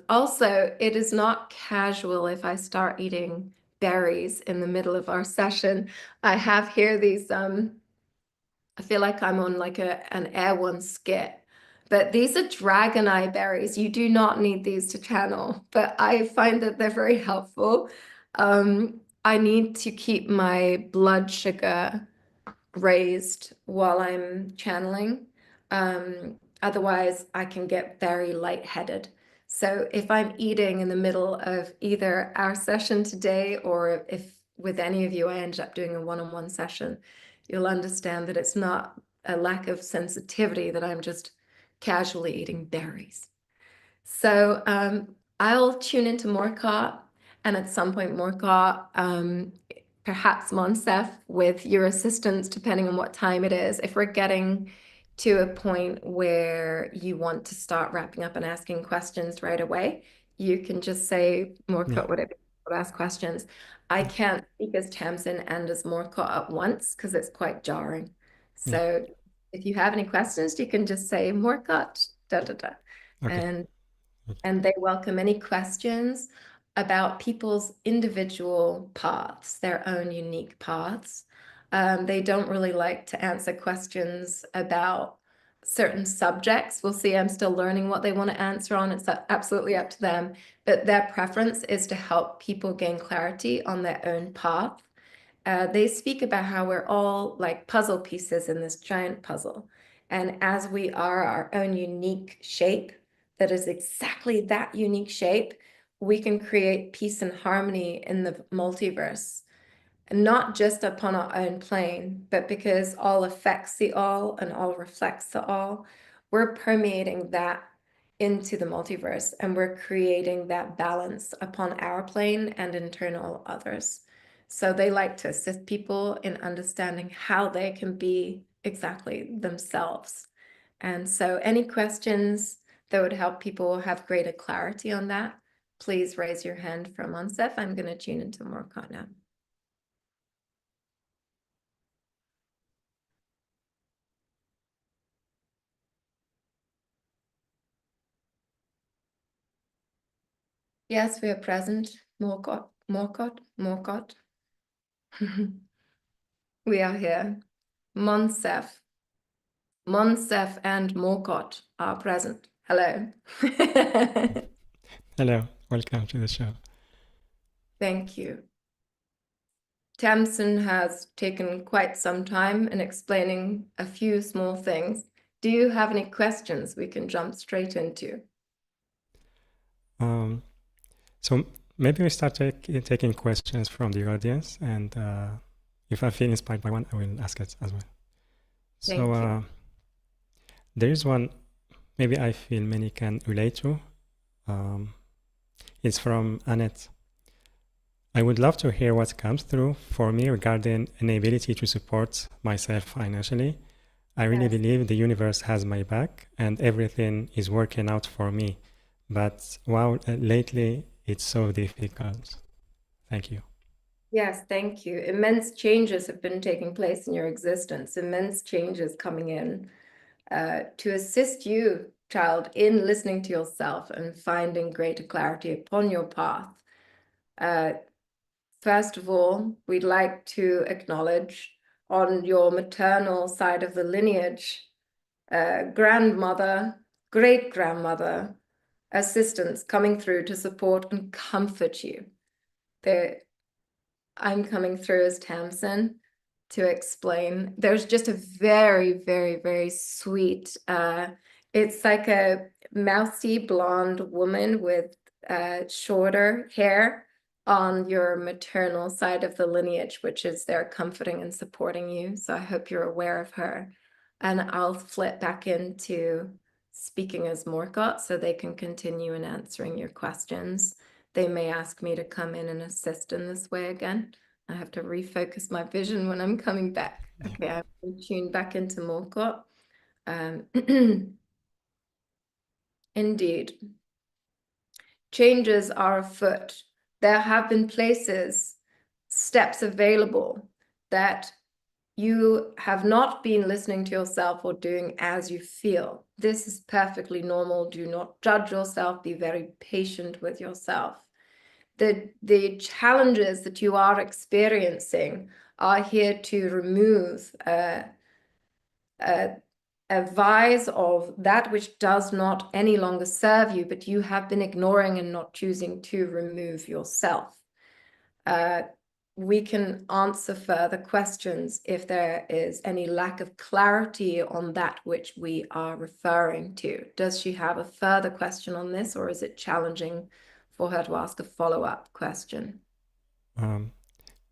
also, it is not casual if I start eating berries in the middle of our session. I have here these, I feel like I'm on like an Air One skit, but these are dragon eye berries. You do not need these to channel, but I find that they're very helpful. I need to keep my blood sugar raised while I'm channeling. Otherwise, I can get very lightheaded. So if I'm eating in the middle of either our session today, or if with any of you I end up doing a one-on-one session, you'll understand that it's not a lack of sensitivity, that I'm just casually eating berries. So I'll tune into Morcott, and at some point Morcott, perhaps Monsef with your assistance, depending on what time it is. If we're getting to a point where you want to start wrapping up and asking questions right away, you can just say, Morcott, whatever, ask questions. I can't speak as Tamsin and as Morcott at once because it's quite jarring. So if you have any questions, you can just say Morcott, da da da. Okay. And they welcome any questions about people's individual paths, their own unique paths. They don't really like to answer questions about certain subjects. We'll see, I'm still learning what they want to answer on. It's absolutely up to them. But their preference is to help people gain clarity on their own path. They speak about how we're all like puzzle pieces in this giant puzzle. And as we are our own unique shape, that is exactly that unique shape, we can create peace and harmony in the multiverse. And not just upon our own plane, but because all affects the all and all reflects the all, we're permeating that into the multiverse, and we're creating that balance upon our plane and internal others. So they like to assist people in understanding how they can be exactly themselves. And so any questions that would help people have greater clarity on that, please raise your hand from Monsef. I'm going to tune into Morcott now. Yes, we are present. Morcott, Morcott, Morcott. We are here. Monsef. Monsef and Morcott are present. Hello. Hello, welcome to the show. Thank you. Tamsin has taken quite some time in explaining a few small things. Do you have any questions we can jump straight into? So maybe we start taking questions from the audience, and if I feel inspired by one, I will ask it as well. So there is one maybe I feel many can relate to. It's from Annette. I would love to hear what comes through for me regarding an ability to support myself financially. I really believe the universe has my back and everything is working out for me. But wow, lately it's so difficult. Thank you. Yes, thank you. Immense changes have been taking place in your existence, immense changes coming in to assist you, child, in listening to yourself and finding greater clarity upon your path. First of all, we'd like to acknowledge on your maternal side of the lineage, grandmother, great-grandmother, assistants coming through to support and comfort you. I'm coming through as Tamsin to explain. There's just a very, very, very sweet, it's like a mousy blonde woman with shorter hair on your maternal side of the lineage, which is there comforting and supporting you. So I hope you're aware of her. And I'll flip back into speaking as Morcott so they can continue in answering your questions. They may ask me to come in and assist in this way again. I have to refocus my vision when I'm coming back. Okay, I'm going to tune back into Morcott. Indeed. Changes are afoot. There have been places, steps available that you have not been listening to yourself or doing as you feel. This is perfectly normal. Do not judge yourself. Be very patient with yourself. The challenges that you are experiencing are here to remove a vise of that which does not any longer serve you, but you have been ignoring and not choosing to remove yourself. We can answer further questions if there is any lack of clarity on that which we are referring to. Does she have a further question on this, or is it challenging for her to ask a follow-up question?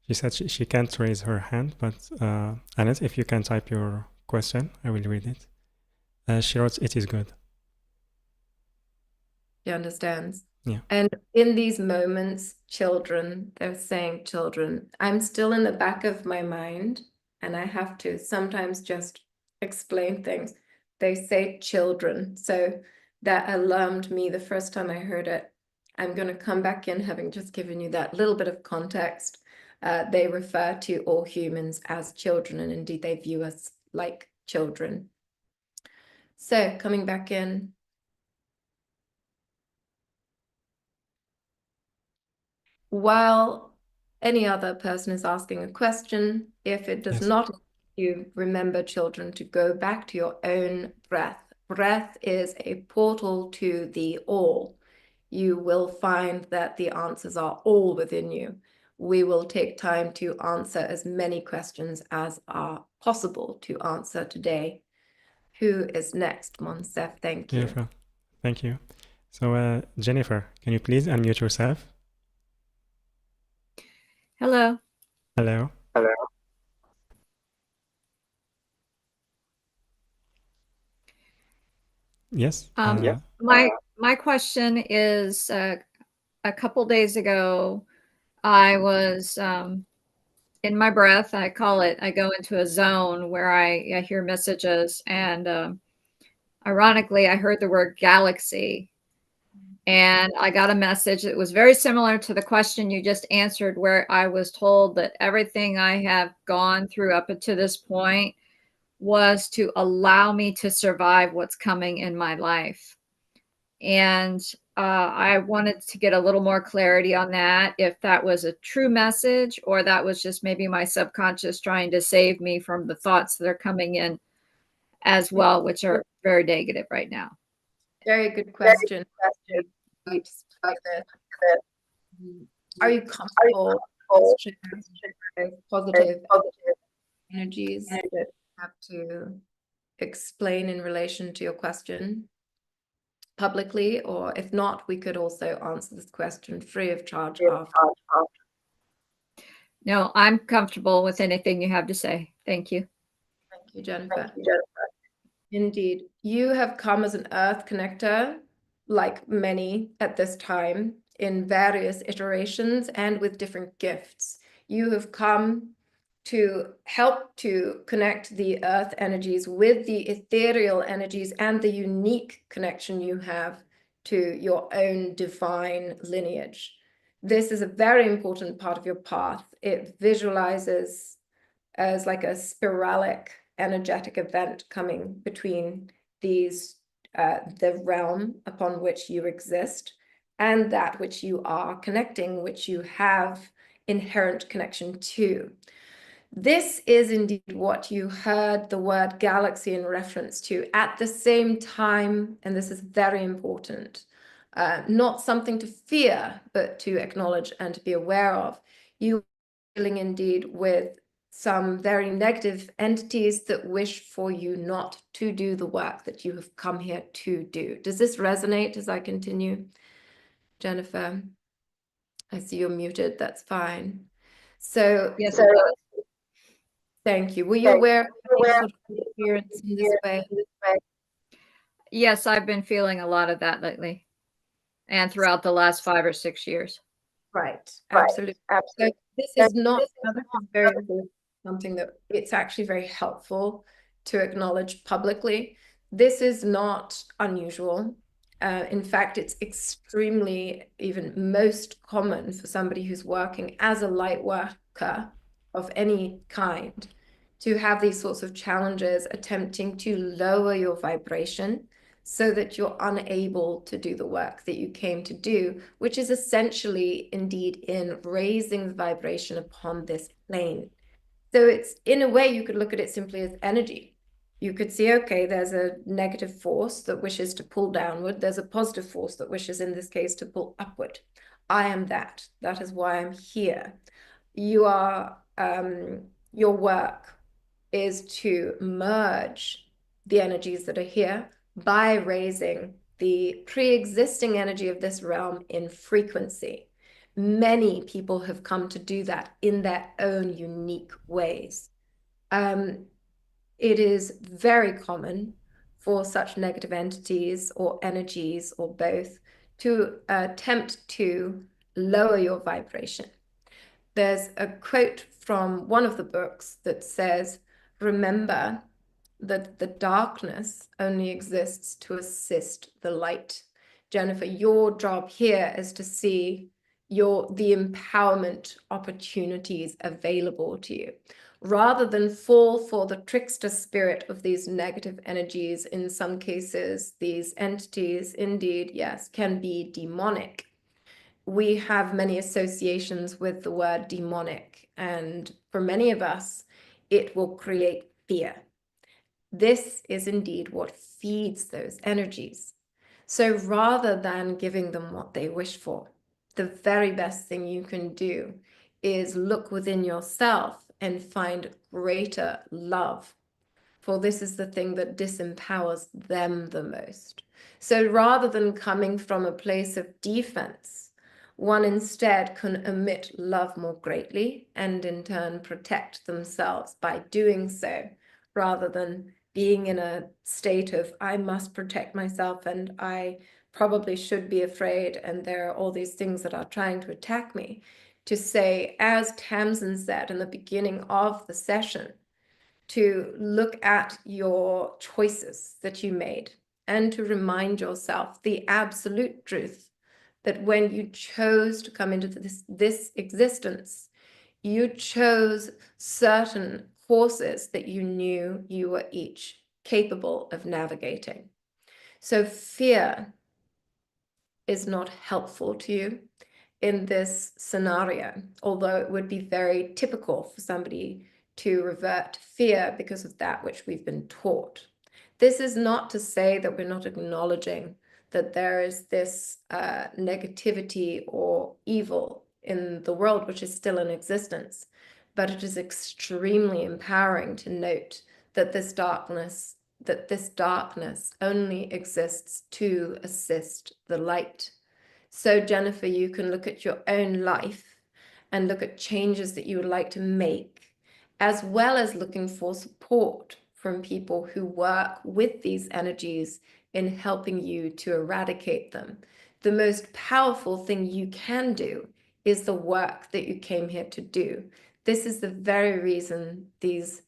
She said she can't raise her hand, but Annette, if you can type your question, I will read it. She wrote, "It is good." She understands. Yeah. And in these moments, children, they're saying children, I'm still in the back of my mind, and I have to sometimes just explain things. They say children. So that alarmed me the first time I heard it. I'm going to come back in having just given you that little bit of context. They refer to all humans as children, and indeed they view us like children. So coming back in. While any other person is asking a question, if it does not, you remember, children, to go back to your own breath. Breath is a portal to the all. You will find that the answers are all within you. We will take time to answer as many questions as are possible to answer today. Who is next, Monsef? Thank you. Jennifer, thank you. So Jennifer, can you please unmute yourself? Hello. Hello. Hello. Yes. My question is, a couple days ago, I was in my breath. I call it. I go into a zone where I hear messages, and ironically, I heard the word galaxy, and I got a message that was very similar to the question you just answered, where I was told that everything I have gone through up to this point was to allow me to survive what's coming in my life. And I wanted to get a little more clarity on that, if that was a true message or that was just maybe my subconscious trying to save me from the thoughts that are coming in as well, which are very negative right now. Very good question. Are you comfortable with positive energies that you have to explain in relation to your question publicly? Or if not, we could also answer this question free of charge after. No, I'm comfortable with anything you have to say. Thank you. Thank you, Jennifer. Indeed. You have come as an earth connector, like many at this time, in various iterations and with different gifts. You have come to help to connect the earth energies with the ethereal energies and the unique connection you have to your own divine lineage. This is a very important part of your path. It visualizes as like a spiralic energetic event coming between these, the realm upon which you exist and that which you are connecting, which you have inherent connection to. This is indeed what you heard the word galaxy in reference to at the same time, and this is very important, not something to fear, but to acknowledge and to be aware of. You are dealing indeed with some very negative entities that wish for you not to do the work that you have come here to do. Does this resonate as I continue, Jennifer? I see you're muted, that's fine. So, Yes. thank you. Were you aware of any sort of experience in this way? Yes, I've been feeling a lot of that lately and throughout the last 5 or 6 years. Right, absolutely. So this is not, this is very important, something that it's actually very helpful to acknowledge publicly. This is not unusual. In fact, it's extremely, even most common for somebody who's working as a light worker of any kind to have these sorts of challenges attempting to lower your vibration so that you're unable to do the work that you came to do, which is essentially indeed in raising the vibration upon this plane. So it's, in a way, you could look at it simply as energy. You could see, okay, there's a negative force that wishes to pull downward. There's a positive force that wishes, in this case, to pull upward. I am that. That is why I'm here. You are, your work is to merge the energies that are here by raising the pre-existing energy of this realm in frequency. Many people have come to do that in their own unique ways. It is very common for such negative entities or energies or both to attempt to lower your vibration. There's a quote from one of the books that says, remember that the darkness only exists to assist the light. Jennifer, your job here is to see the empowerment opportunities available to you, rather than fall for the trickster spirit of these negative energies. In some cases, these entities indeed, yes, can be demonic. We have many associations with the word demonic, and for many of us, it will create fear. This is indeed what feeds those energies. So rather than giving them what they wish for, the very best thing you can do is look within yourself and find greater love, for this is the thing that disempowers them the most. So rather than coming from a place of defense, one instead can emit love more greatly and in turn protect themselves by doing so, rather than being in a state of, I must protect myself and I probably should be afraid and there are all these things that are trying to attack me. To say, as Tamsin said in the beginning of the session, to look at your choices that you made and to remind yourself the absolute truth that when you chose to come into this existence, you chose certain courses that you knew you were each capable of navigating. So fear is not helpful to you in this scenario, although it would be very typical for somebody to revert to fear because of that which we've been taught. This is not to say that we're not acknowledging that there is this negativity or evil in the world which is still in existence, but it is extremely empowering to note that this darkness only exists to assist the light. So Jennifer, you can look at your own life and look at changes that you would like to make, as well as looking for support from people who work with these energies in helping you to eradicate them. The most powerful thing you can do is the work that you came here to do. This is the very reason these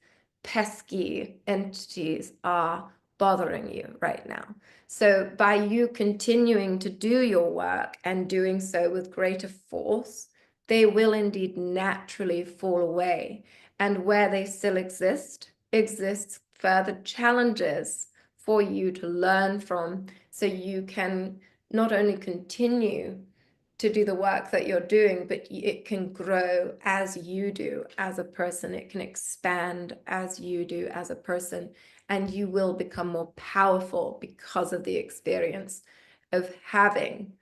pesky entities are bothering you right now. So by you continuing to do your work and doing so with greater force, they will indeed naturally fall away. And where they still exists further challenges for you to learn from, so you can not only continue to do the work that you're doing, but it can grow as you do as a person. It can expand as you do as a person, and you will become more powerful because of the experience of having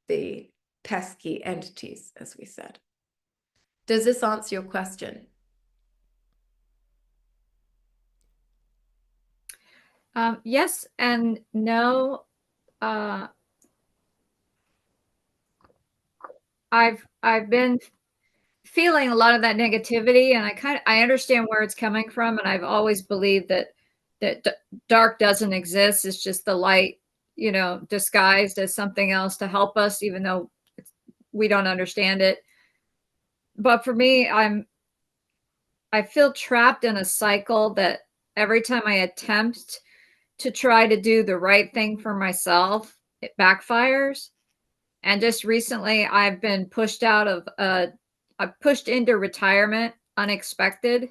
the pesky entities, as we said. Does this answer your question? Yes and no. I've been feeling a lot of that negativity, and I understand where it's coming from, and I've always believed that dark doesn't exist. It's just the light, you know, disguised as something else to help us, even though we don't understand it. But for me, I feel trapped in a cycle that every time I attempt to try to do the right thing for myself, it backfires. And just recently, I've been pushed out of I pushed into retirement unexpected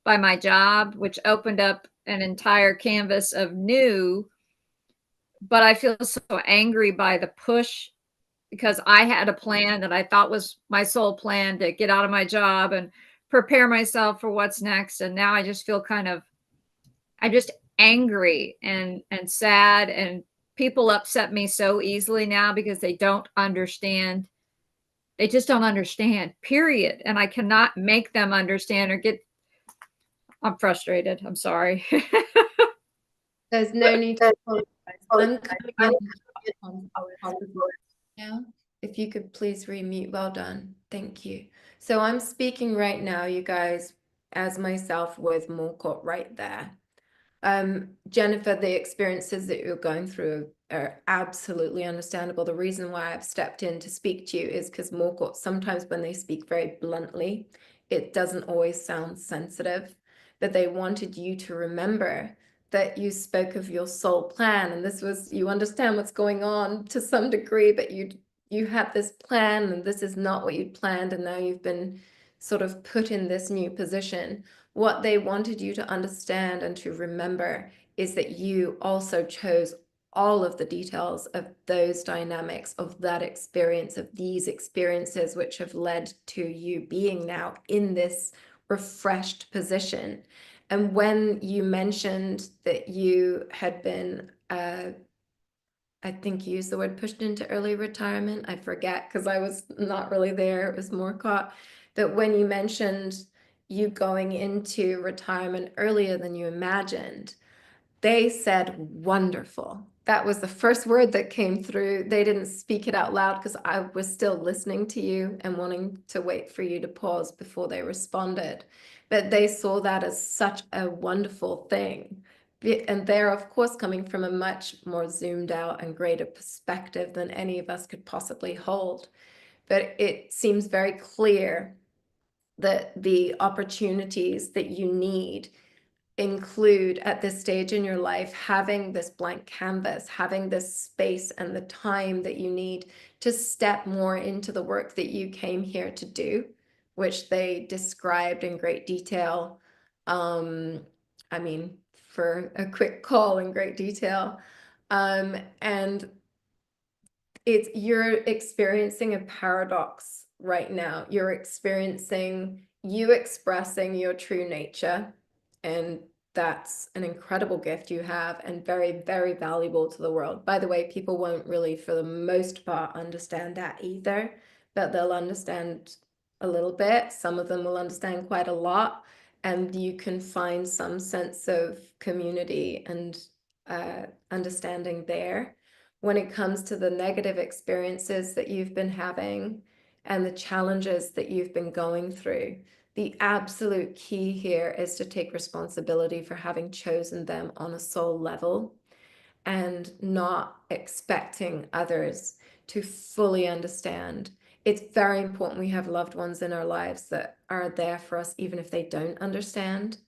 by my job, which opened up an entire canvas of new. But I feel so angry by the push, because I had a plan that I thought was my sole plan to get out of my job and prepare myself for what's next. And now I just feel I'm just angry and sad, and people upset me so easily now because they don't understand. They just don't understand, period. And I cannot make them understand or get. I'm frustrated. I'm sorry. There's no need to apologize. I'm coming in now. If you could please remute. Well done. Thank you. So I'm speaking right now, you guys, as myself with Morcott right there. Jennifer, the experiences that you're going through are absolutely understandable. The reason why I've stepped in to speak to you is because Morcott, sometimes when they speak very bluntly, it doesn't always sound sensitive. But they wanted you to remember that you spoke of your soul plan, and this was, you understand what's going on to some degree, but you had this plan, and this is not what you'd planned, and now you've been sort of put in this new position. What they wanted you to understand and to remember is that you also chose all of the details of those dynamics, of that experience, of these experiences, which have led to you being now in this refreshed position. And when you mentioned that you had been, I think you used the word pushed into early retirement. I forget because I was not really there. It was Morcott. But when you mentioned you going into retirement earlier than you imagined, they said wonderful. That was the first word that came through. They didn't speak it out loud because I was still listening to you and wanting to wait for you to pause before they responded. But they saw that as such a wonderful thing. And they're, of course, coming from a much more zoomed out and greater perspective than any of us could possibly hold. But it seems very clear that the opportunities that you need include at this stage in your life having this blank canvas, having this space and the time that you need to step more into the work that you came here to do, which they described in great detail. I mean, for a quick call in great detail. And you're experiencing a paradox right now. You're experiencing you expressing your true nature, and that's an incredible gift you have and very, very valuable to the world. By the way, people won't really, for the most part, understand that either, but they'll understand a little bit. Some of them will understand quite a lot, and you can find some sense of community and understanding there. When it comes to the negative experiences that you've been having and the challenges that you've been going through, the absolute key here is to take responsibility for having chosen them on a soul level and not expecting others to fully understand. It's very important we have loved ones in our lives that are there for us, even if they don't understand.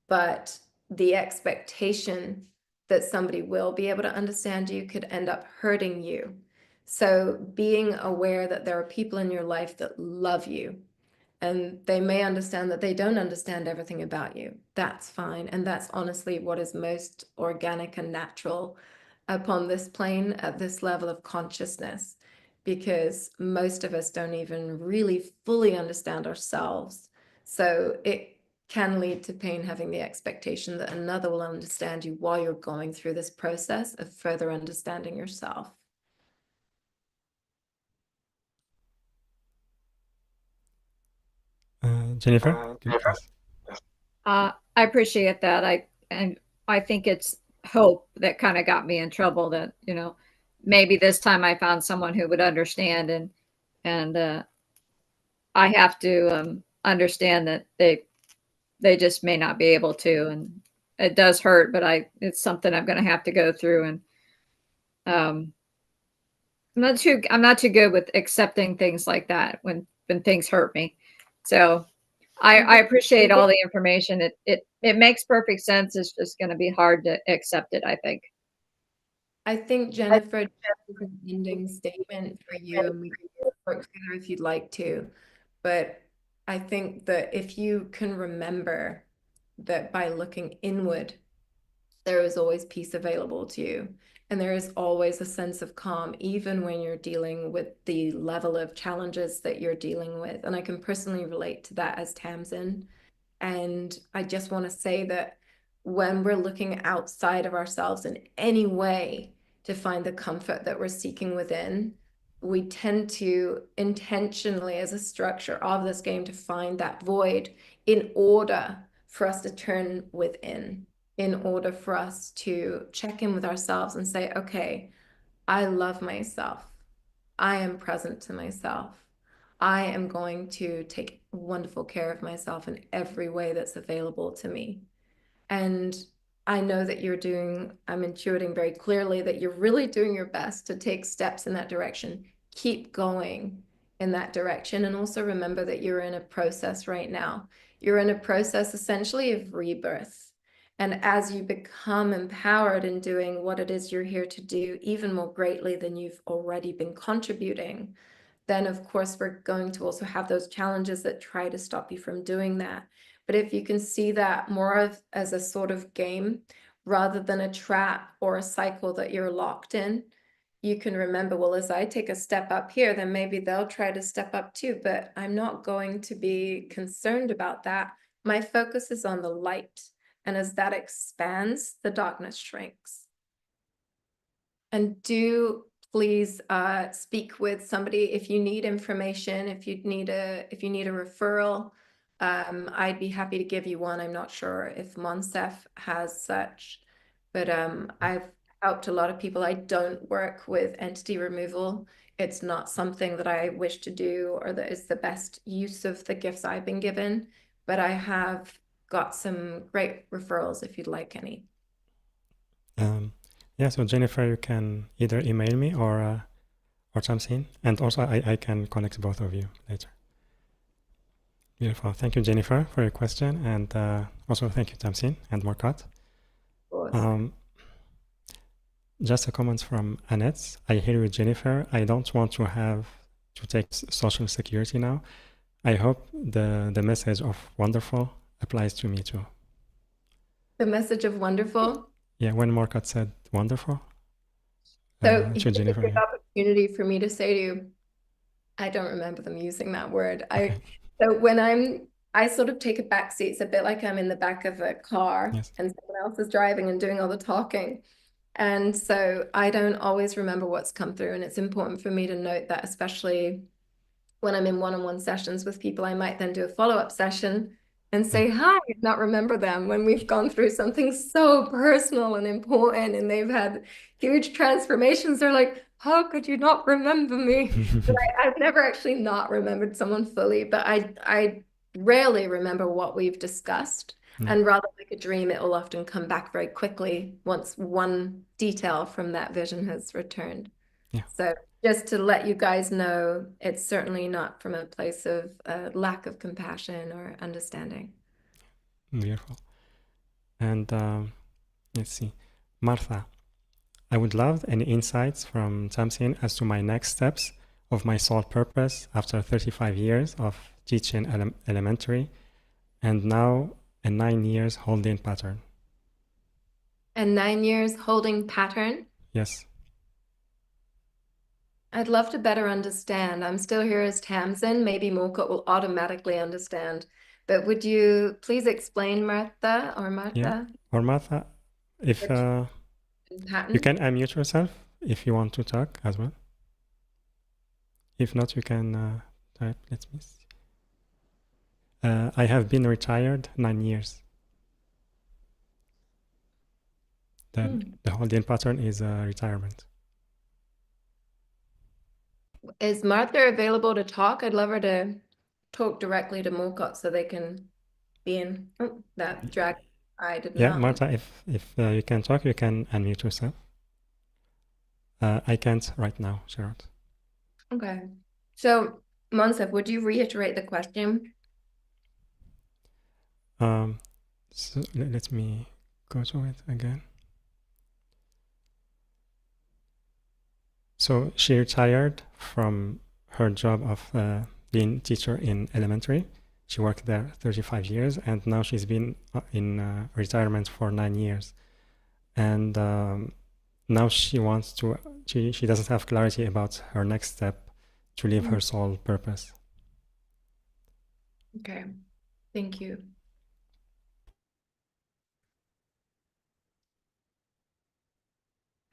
But the expectation that somebody will be able to understand you could end up hurting you. So being aware that there are people in your life that love you, and they may understand that they don't understand everything about you. That's fine. And that's honestly what is most organic and natural upon this plane at this level of consciousness, because most of us don't even really fully understand ourselves. So it can lead to pain having the expectation that another will understand you while you're going through this process of further understanding yourself. Jennifer, please. I appreciate that. I think it's hope that kind of got me in trouble, that, you know, maybe this time I found someone who would understand, and I have to understand that they just may not be able to, and it does hurt, but it's something I'm going to have to go through. And um, I'm not too good with accepting things like that when things hurt me. So I appreciate all the information. It makes perfect sense. It's just going to be hard to accept it, I think. I think, Jennifer, just an ending statement for you, and we can work together if you'd like to. But I think that if you can remember that by looking inward, there is always peace available to you. And there is always a sense of calm, even when you're dealing with the level of challenges that you're dealing with. And I can personally relate to that as Tamsin. And I just want to say that when we're looking outside of ourselves in any way to find the comfort that we're seeking within, we tend to intentionally, as a structure of this game, to find that void in order for us to turn within, in order for us to check in with ourselves and say, okay, I love myself. I am present to myself. I am going to take wonderful care of myself in every way that's available to me. And I know that I'm intuiting very clearly that you're really doing your best to take steps in that direction. Keep going in that direction. And also remember that you're in a process right now. You're in a process essentially of rebirth. And as you become empowered in doing what it is you're here to do, even more greatly than you've already been contributing, then of course we're going to also have those challenges that try to stop you from doing that. But if you can see that more as a sort of game rather than a trap or a cycle that you're locked in, you can remember, well, as I take a step up here, then maybe they'll try to step up too, but I'm not going to be concerned about that. My focus is on the light. And as that expands, the darkness shrinks. And do please speak with somebody if you need information, if you need a referral. I'd be happy to give you one. I'm not sure if Monsef has such, but I've helped a lot of people. I don't work with entity removal. It's not something that I wish to do or that is the best use of the gifts I've been given, but I have got some great referrals if you'd like any. Yeah, so Jennifer, you can either email me or Tamsin, and also I can connect both of you later. Beautiful. Thank you, Jennifer, for your question, and also thank you, Tamsin and Morcott. Just a comment from Annette. I hear you, Jennifer. I don't want to have to take social security now. I hope the message of wonderful applies to me too. The message of wonderful? Yeah, when Morcott said wonderful. So it's a good opportunity for me to say to you, I don't remember them using that word. Okay. So when I sort of take a back seat. It's a bit like I'm in the back of a car, yes, and someone else is driving and doing all the talking. And so I don't always remember what's come through. And it's important for me to note that, especially when I'm in one-on-one sessions with people, I might then do a follow-up session and say, hi, not remember them when we've gone through something so personal and important and they've had huge transformations. They're like, how could you not remember me? But I've never actually not remembered someone fully, but I rarely remember what we've discussed. And rather like a dream, it will often come back very quickly once one detail from that vision has returned. Yeah. So just to let you guys know, it's certainly not from a place of lack of compassion or understanding. Beautiful. And let's see. Martha, I would love any insights from Tamsin as to my next steps of my soul purpose after 35 years of teaching elementary and now a 9 years holding pattern. And 9 years holding pattern? Yes. I'd love to better understand. I'm still here as Tamsin. Maybe Morcott will automatically understand. But would you please explain, Martha or Martha? Yeah. Or Martha, if pattern? you can unmute yourself if you want to talk as well. If not, you can type. Let me see. I have been retired 9 years. The holding pattern is retirement. Is Martha available to talk? I'd love her to talk directly to Morcott so they can be in. Oh, that drag. I did not. Yeah, Martha, if you can talk, you can unmute yourself. I can't right now, Gerard. Okay. So, Monsef, would you reiterate the question? So let me go to it again. So she retired from her job of being teacher in elementary. She worked there 35 years, and now she's been in retirement for 9 years. And now she wants to. She doesn't have clarity about her next step to live her soul purpose. Okay, thank you.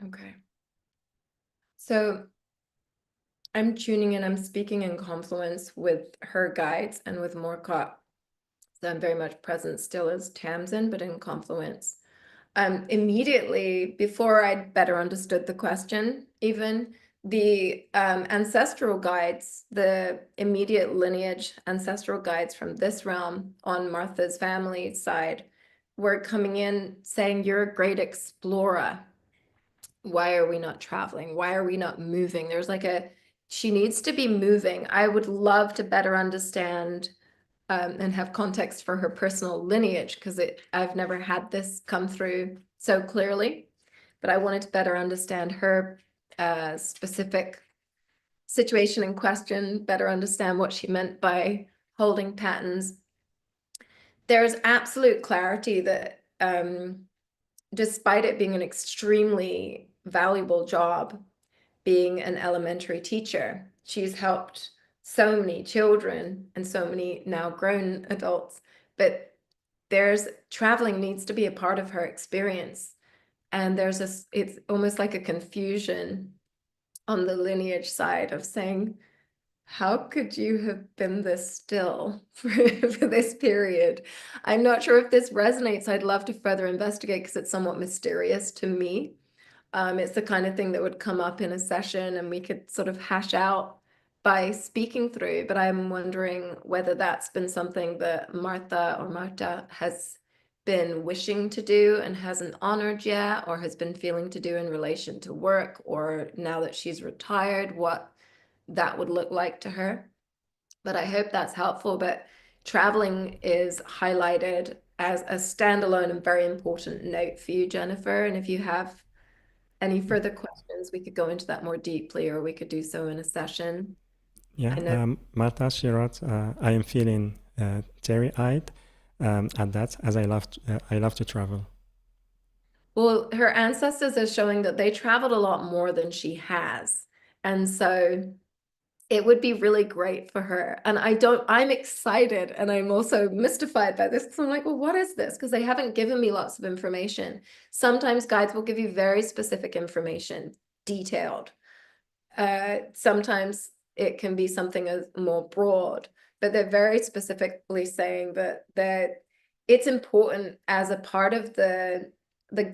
Okay. So I'm tuning in, I'm speaking in confluence with her guides and with Morcott. So I'm very much present still as Tamsin, but in confluence. Immediately before I'd better understood the question, even the ancestral guides, the immediate lineage ancestral guides from this realm on Martha's family side were coming in saying, you're a great explorer. Why are we not traveling? Why are we not moving? There's like she needs to be moving. I would love to better understand and have context for her personal lineage, because I've never had this come through so clearly, but I wanted to better understand her specific situation in question, better understand what she meant by holding patterns. There's absolute clarity that despite it being an extremely valuable job, being an elementary teacher, she's helped so many children and so many now grown adults, but traveling needs to be a part of her experience. And it's almost like a confusion on the lineage side of saying, how could you have been this still for this period? I'm not sure if this resonates. I'd love to further investigate because it's somewhat mysterious to me. It's the kind of thing that would come up in a session and we could sort of hash out by speaking through, but I'm wondering whether that's been something that Martha has been wishing to do and hasn't honored yet, or has been feeling to do in relation to work, or now that she's retired, what that would look like to her. But I hope that's helpful. But traveling is highlighted as a standalone and very important note for you, Jennifer. And if you have any further questions, we could go into that more deeply, or we could do so in a session. Yeah, Martha, Gerard, I am feeling teary-eyed at that, as I love to travel. Well, her ancestors are showing that they traveled a lot more than she has. And so it would be really great for her. And I'm excited, and I'm also mystified by this, because I'm like, well, what is this? Because they haven't given me lots of information. Sometimes guides will give you very specific information, detailed. Sometimes it can be something more broad, but they're very specifically saying that it's important as a part of the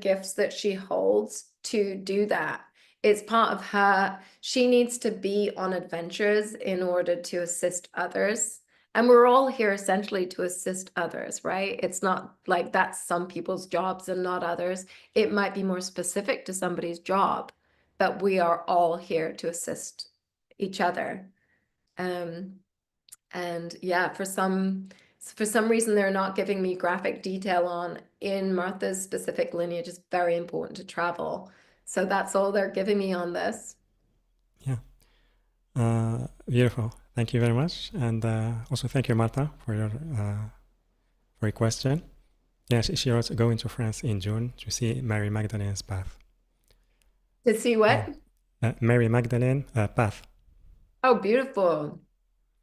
gifts that she holds to do that. It's part of her. She needs to be on adventures in order to assist others. And we're all here essentially to assist others, right? It's not like that's some people's jobs and not others. It might be more specific to somebody's job, but we are all here to assist each other. And yeah, for some for some reason, they're not giving me graphic detail on in Martha's specific lineage. It's very important to travel. So that's all they're giving me on this. Yeah. Beautiful. Thank you very much. And also thank you, Martha, for your question. Yeah, she also going to France in June to see Mary Magdalene's path. To see what? Mary Magdalene path. Oh, beautiful.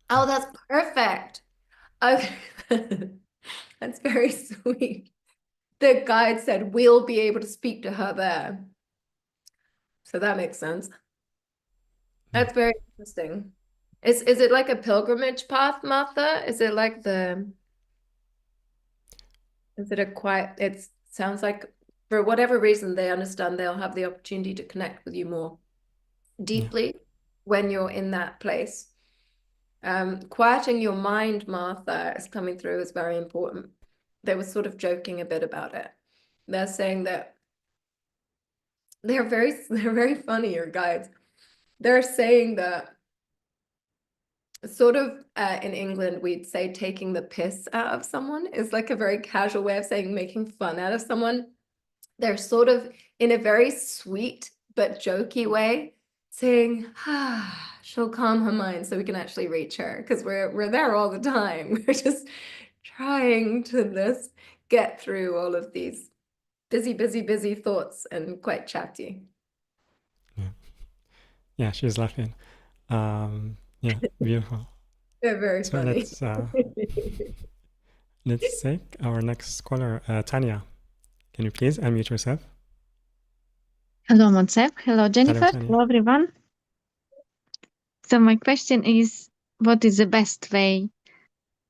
Oh, that's perfect. Okay. That's very sweet. The guide said we'll be able to speak to her there. So that makes sense. That's very interesting. Is it like a pilgrimage path, Martha? Is it like is it a quiet, it sounds like for whatever reason they understand they'll have the opportunity to connect with you more deeply when you're in that place. Quieting your mind, Martha, is coming through is very important. They were sort of joking a bit about it. They're saying that they're very funny, your guides. They're saying that sort of in England, we'd say taking the piss out of someone is like a very casual way of saying making fun out of someone. They're sort of in a very sweet but jokey way saying, she'll calm her mind so we can actually reach her because we're there all the time. We're just trying to get through all of these busy thoughts and quite chatty. Yeah, she's laughing. Yeah, beautiful. They're very So funny. let's take our next caller, Tanya. Can you please unmute yourself? Hello, Monsef. Hello, Jennifer. Hello, Hello, everyone. So my question is, what is the best way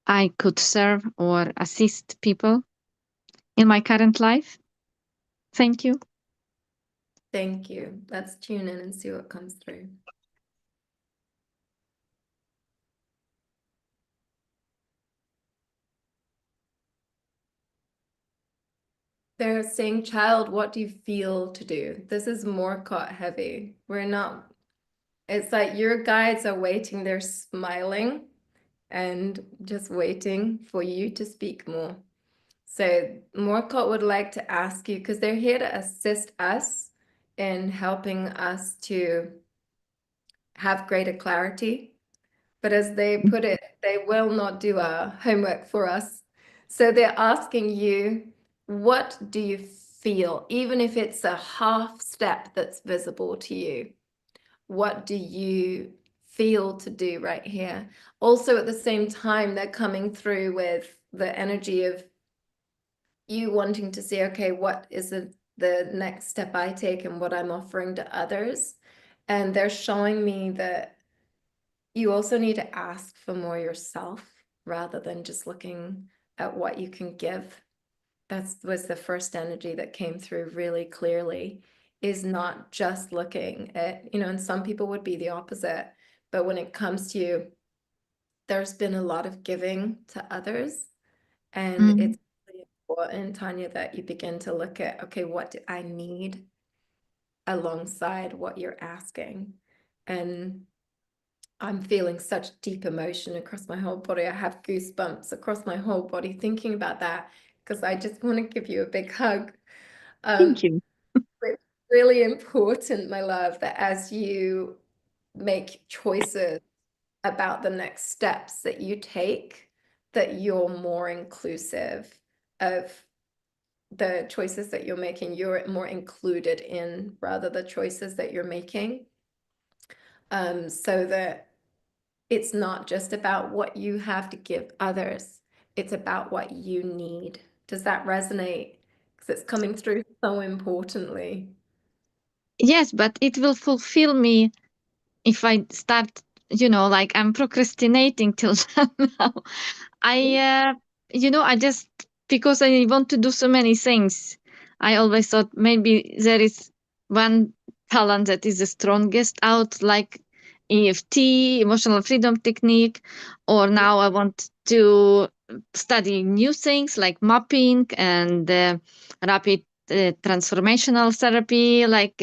I could serve or assist people in my current life? Thank you. Thank you. Let's tune in and see what comes through. They're saying, child, what do you feel to do? This is Morcott heavy. It's like your guides are waiting, they're smiling and just waiting for you to speak more. So Morcott would like to ask you, because they're here to assist us in helping us to have greater clarity. But as they put it, they will not do our homework for us. So they're asking you, what do you feel? Even if it's a half step that's visible to you, what do you feel to do right here? Also, at the same time, they're coming through with the energy of you wanting to see, okay, what is the next step I take and what I'm offering to others? And they're showing me that you also need to ask for more yourself rather than just looking at what you can give. That was the first energy that came through really clearly, is not just looking at, and some people would be the opposite. But when it comes to you, there's been a lot of giving to others. And it's really important, Tanya, that you begin to look at, okay, what do I need alongside what you're asking? And I'm feeling such deep emotion across my whole body. I have goosebumps across my whole body thinking about that, because I just want to give you a big hug. Thank you. It's really important, my love, that as you make choices about the next steps that you take, that you're more inclusive of the choices that you're making. You're more included in rather the choices that you're making, so that it's not just about what you have to give others. It's about what you need. Does that resonate? Because it's coming through so importantly. Yes, but it will fulfill me if I start, like I'm procrastinating till now. I just, because I want to do so many things, I always thought maybe there is one talent that is the strongest out, like EFT, emotional freedom technique, or now I want to study new things like mapping and rapid transformational therapy, like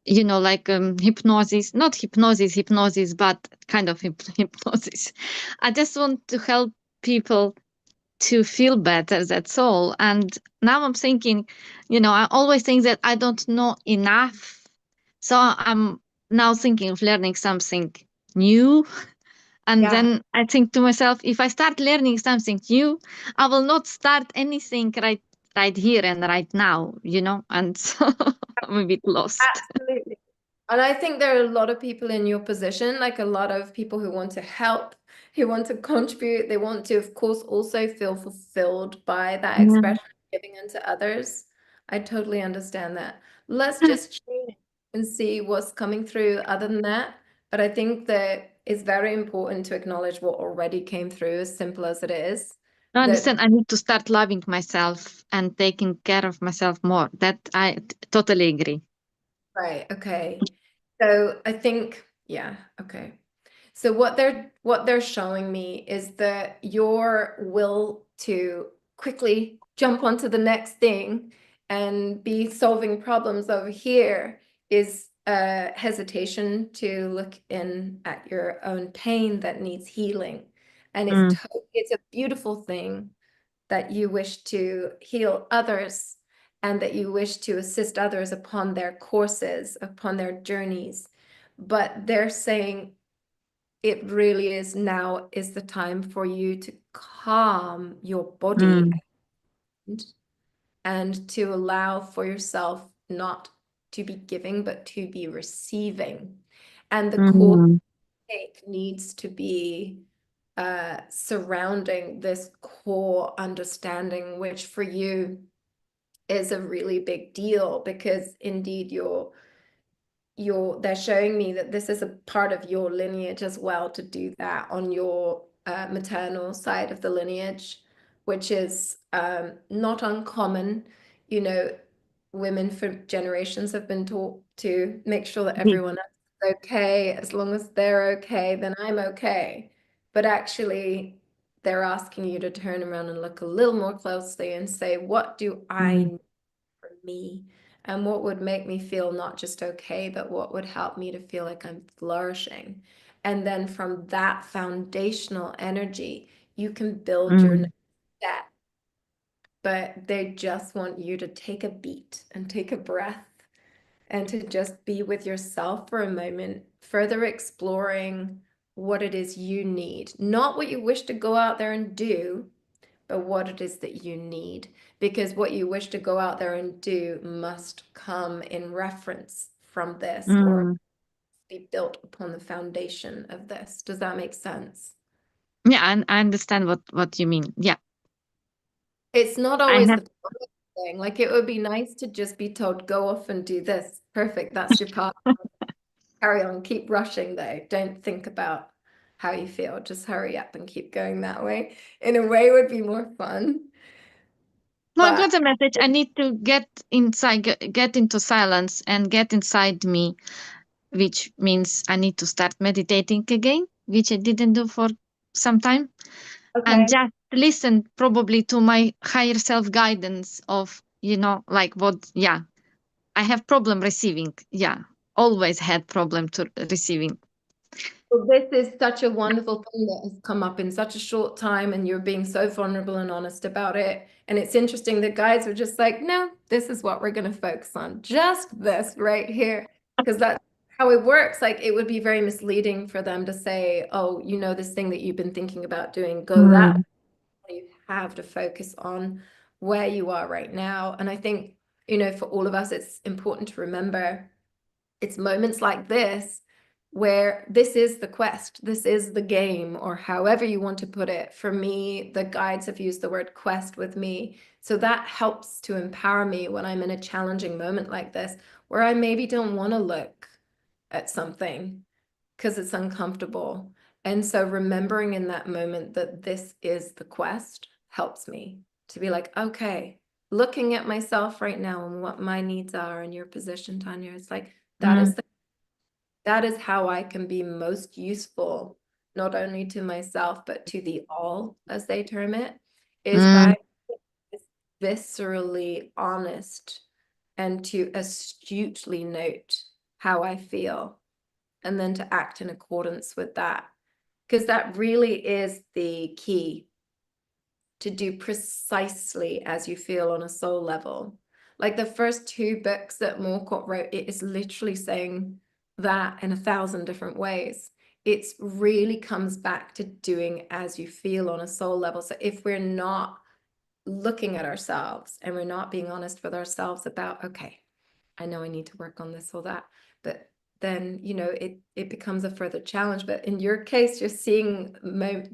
like hypnosis, not hypnosis, but kind of hypnosis. I just want to help people to feel better, that's all. And now I'm thinking, I always think that I don't know enough. So I'm now thinking of learning something new. And Yeah. then I think to myself, if I start learning something new, I will not start anything right here and right now, and so I'm a bit lost. Absolutely. And I think there are a lot of people in your position, like a lot of people who want to help, who want to contribute. They want to, of course, also feel fulfilled by that Yeah. expression of giving unto others. I totally understand that. Let's just tune in and see what's coming through other than that. But I think that it's very important to acknowledge what already came through, as simple as it is. I That understand I need to start loving myself and taking care of myself more. That I totally agree. right, okay. So I think, yeah, okay. So what they're showing me is that your will to quickly jump onto the next thing and be solving problems over here is a hesitation to look in at your own pain that needs healing. And it's a beautiful thing that you wish to heal others and that you wish to assist others upon their courses, upon their journeys. But they're saying it really is now is the time for you to calm your body and to allow for yourself not to be giving, but to be receiving. And the core take needs to be surrounding this core understanding, which for you is a really big deal because indeed they're showing me that this is a part of your lineage as well to do that on your maternal side of the lineage, which is not uncommon. Women for generations have been taught to make sure that everyone else is okay. As long as they're okay, then I'm okay. But actually, they're asking you to turn around and look a little more closely and say, what do I need for me? And what would make me feel not just okay, but what would help me to feel like I'm flourishing? And then from that foundational energy, you can build your next step. But they just want you to take a beat and take a breath and to just be with yourself for a moment, further exploring what it is you need, not what you wish to go out there and do, but what it is that you need. Because what you wish to go out there and do must come in reference from this or be built upon the foundation of this. Does that make sense? Yeah, I understand what you mean. Yeah. It's not always the thing. Like it would be nice to just be told, go off and do this. Perfect. That's your part. Carry on. Keep rushing though. Don't think about how you feel. Just hurry up and keep going that way. In a way, it would be more fun. No, I got the message. I need to get inside, get into silence and get inside me, which means I need to start meditating again, which I didn't do for some time. And just listen probably to my higher self guidance of, like what, I have problem receiving. Yeah, always had problem to receiving. Well, this is such a wonderful thing that has come up in such a short time, and you're being so vulnerable and honest about it. And it's interesting that guides are just like, no, this is what we're going to focus on. Just this right here. Because that's how it works. Like it would be very misleading for them to say, oh, this thing that you've been thinking about doing, go that way. You have to focus on where you are right now. And I think, for all of us, it's important to remember it's moments like this where this is the quest, this is the game, or however you want to put it. For me, the guides have used the word quest with me. So that helps to empower me when I'm in a challenging moment like this, where I maybe don't want to look at something because it's uncomfortable. And so remembering in that moment that this is the quest helps me to be like, okay, looking at myself right now and what my needs are in your position, Tanya, it's like, that is how I can be most useful, not only to myself, but to the all, as they term it, is by viscerally honest and to astutely note how I feel, and then to act in accordance with that. Because that really is the key, to do precisely as you feel on a soul level. Like the first 2 books that Morcott wrote, it is literally saying that in 1,000 different ways. It really comes back to doing as you feel on a soul level. So if we're not looking at ourselves and we're not being honest with ourselves about, okay, I know I need to work on this or that, but then, you know, it becomes a further challenge. But in your case, you're seeing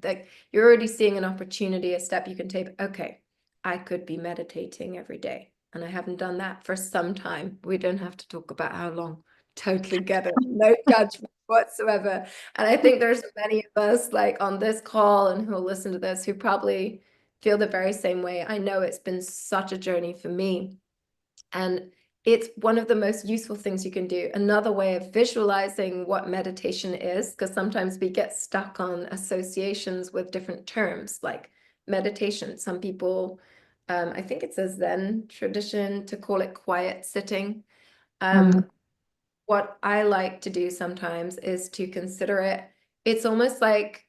like you're already seeing an opportunity, a step you can take. Okay, I could be meditating every day, and I haven't done that for some time. We don't have to talk about how long. Totally get it. No judgment whatsoever. And I think there's many of us like on this call and who'll listen to this who probably feel the very same way. I know it's been such a journey for me. And it's one of the most useful things you can do. Another way of visualizing what meditation is, because sometimes we get stuck on associations with different terms like meditation. Some people, I think it's a Zen tradition to call it quiet sitting. What I like to do sometimes is to consider it. It's almost like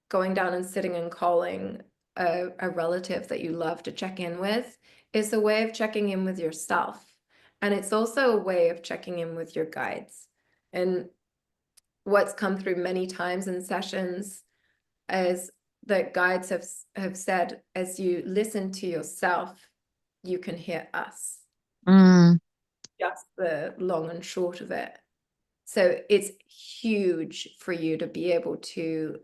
going down and sitting and calling a relative that you love to check in with. Is a way of checking in with yourself. And it's also a way of checking in with your guides. And what's come through many times in sessions is that guides have said, as you listen to yourself, you can hear us. Just the long and short of it. So it's huge for you to be able to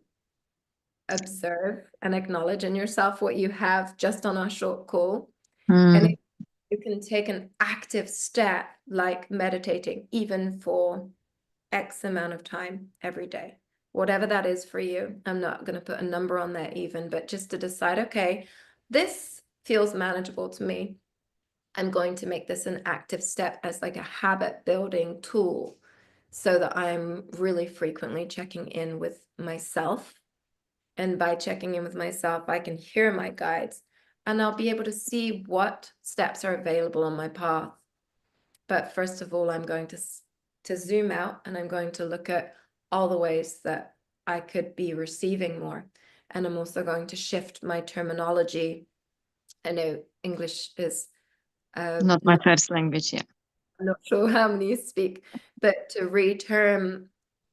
observe and acknowledge in yourself what you have just on our short call. And if you can take an active step like meditating, even for X amount of time every day, whatever that is for you. I'm not going to put a number on there even, but just to decide, okay, this feels manageable to me. I'm going to make this an active step as like a habit building tool so that I'm really frequently checking in with myself. And by checking in with myself, I can hear my guides and I'll be able to see what steps are available on my path. But first of all, I'm going to zoom out and I'm going to look at all the ways that I could be receiving more. And I'm also going to shift my terminology. I know English is Not my first language, yeah. I'm not sure how many you speak, but to reterm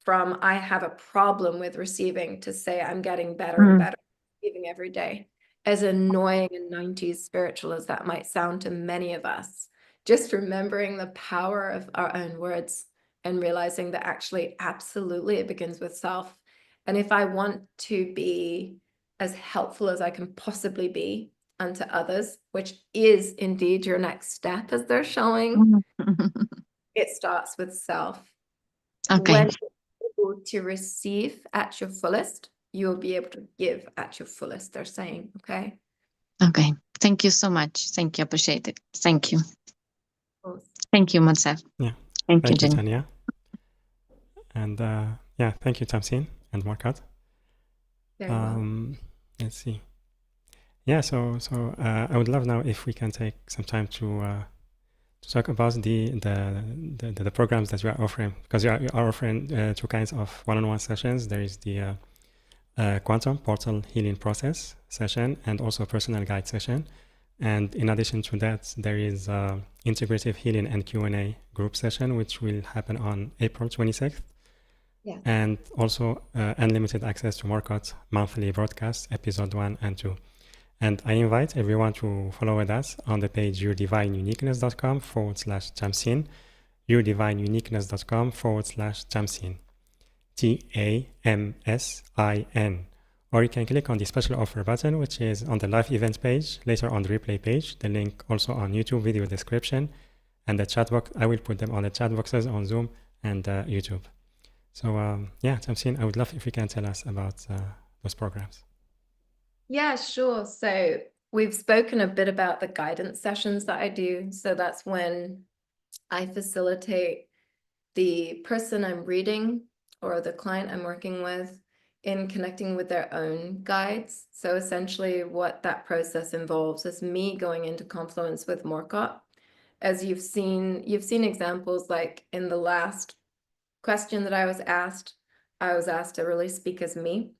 from I have a problem with receiving to say I'm getting better and better receiving every day. As annoying and 90s spiritual as that might sound to many of us, just remembering the power of our own words and realizing that actually, absolutely, it begins with self. And if I want to be as helpful as I can possibly be unto others, which is indeed your next step, as they're showing, it starts with self. Okay. When you're able to receive at your fullest, you'll be able to give at your fullest, they're saying, okay? Okay. Thank you so much. Thank you. Appreciate it. Thank you. Thank you, Marcel. Yeah. Thank you, Jenny. Tanya. And yeah, thank you, Tamsin and Morcott. Let's see. Yeah, so I would love now if we can take some time to talk about the programs that you are offering, because you are offering 2 kinds of one-on-one sessions. There is the quantum portal healing process session and also personal guide session. And in addition to that, there is integrative healing and Q&A group session, which will happen on April 26th. Yeah. And also unlimited access to Morcott monthly broadcasts, episode 1 and 2. And I invite everyone to follow with us on the page yourdivineuniqueness.com/Tamsin, yourdivineuniqueness.com/Tamsin, TAMSIN. Or you can click on the special offer button, which is on the live event page, later on the replay page, the link also on YouTube video description, and the chat box. I will put them on the chat boxes on Zoom and YouTube. So yeah, Tamsin, I would love if you can tell us about those programs. Yeah, sure. So we've spoken a bit about the guidance sessions that I do. So that's when I facilitate the person I'm reading or the client I'm working with in connecting with their own guides. So essentially what that process involves is me going into confluence with Morcott as you've seen examples, like in the last question that I was asked to really speak as me,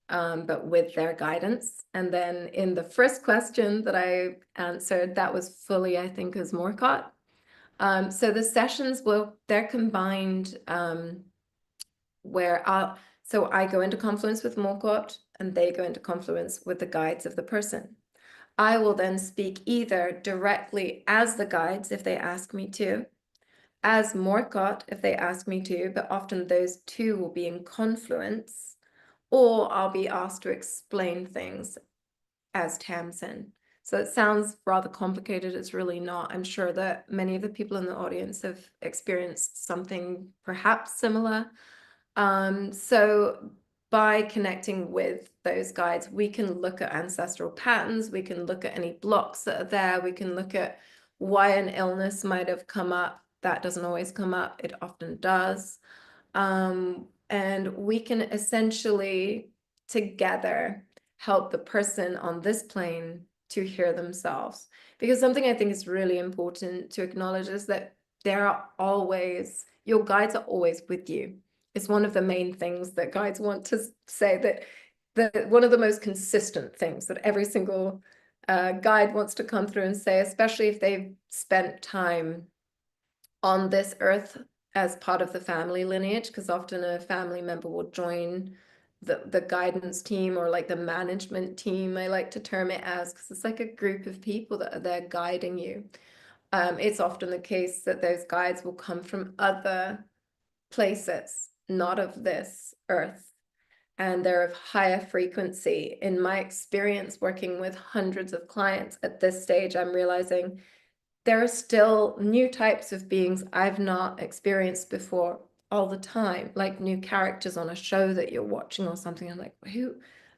but with their guidance. And then in the first question that I answered, that was fully, I think, as Morcott. So the sessions they're combined, where I go into confluence with Morcott and they go into confluence with the guides of the person. I will then speak either directly as the guides if they ask me to, as Morcott if they ask me to, but often those two will be in confluence, or I'll be asked to explain things as Tamsin. So it sounds rather complicated. It's really not. I'm sure that many of the people in the audience have experienced something perhaps similar. So by connecting with those guides, we can look at ancestral patterns, we can look at any blocks that are there, we can look at why an illness might have come up. That doesn't always come up, it often does. And we can essentially together help the person on this plane to hear themselves. Because something I think is really important to acknowledge is that your guides are always with you. It's one of the main things that guides want to say, that one of the most consistent things that every single guide wants to come through and say, especially if they've spent time on this earth as part of the family lineage, because often a family member will join the guidance team, or like the management team, I like to term it as, because it's like a group of people that are there guiding you. It's often the case that those guides will come from other places, not of this earth, and they're of higher frequency. In my experience working with hundreds of clients at this stage, I'm realizing there are still new types of beings I've not experienced before all the time, like new characters on a show that you're watching or something. I'm like, who?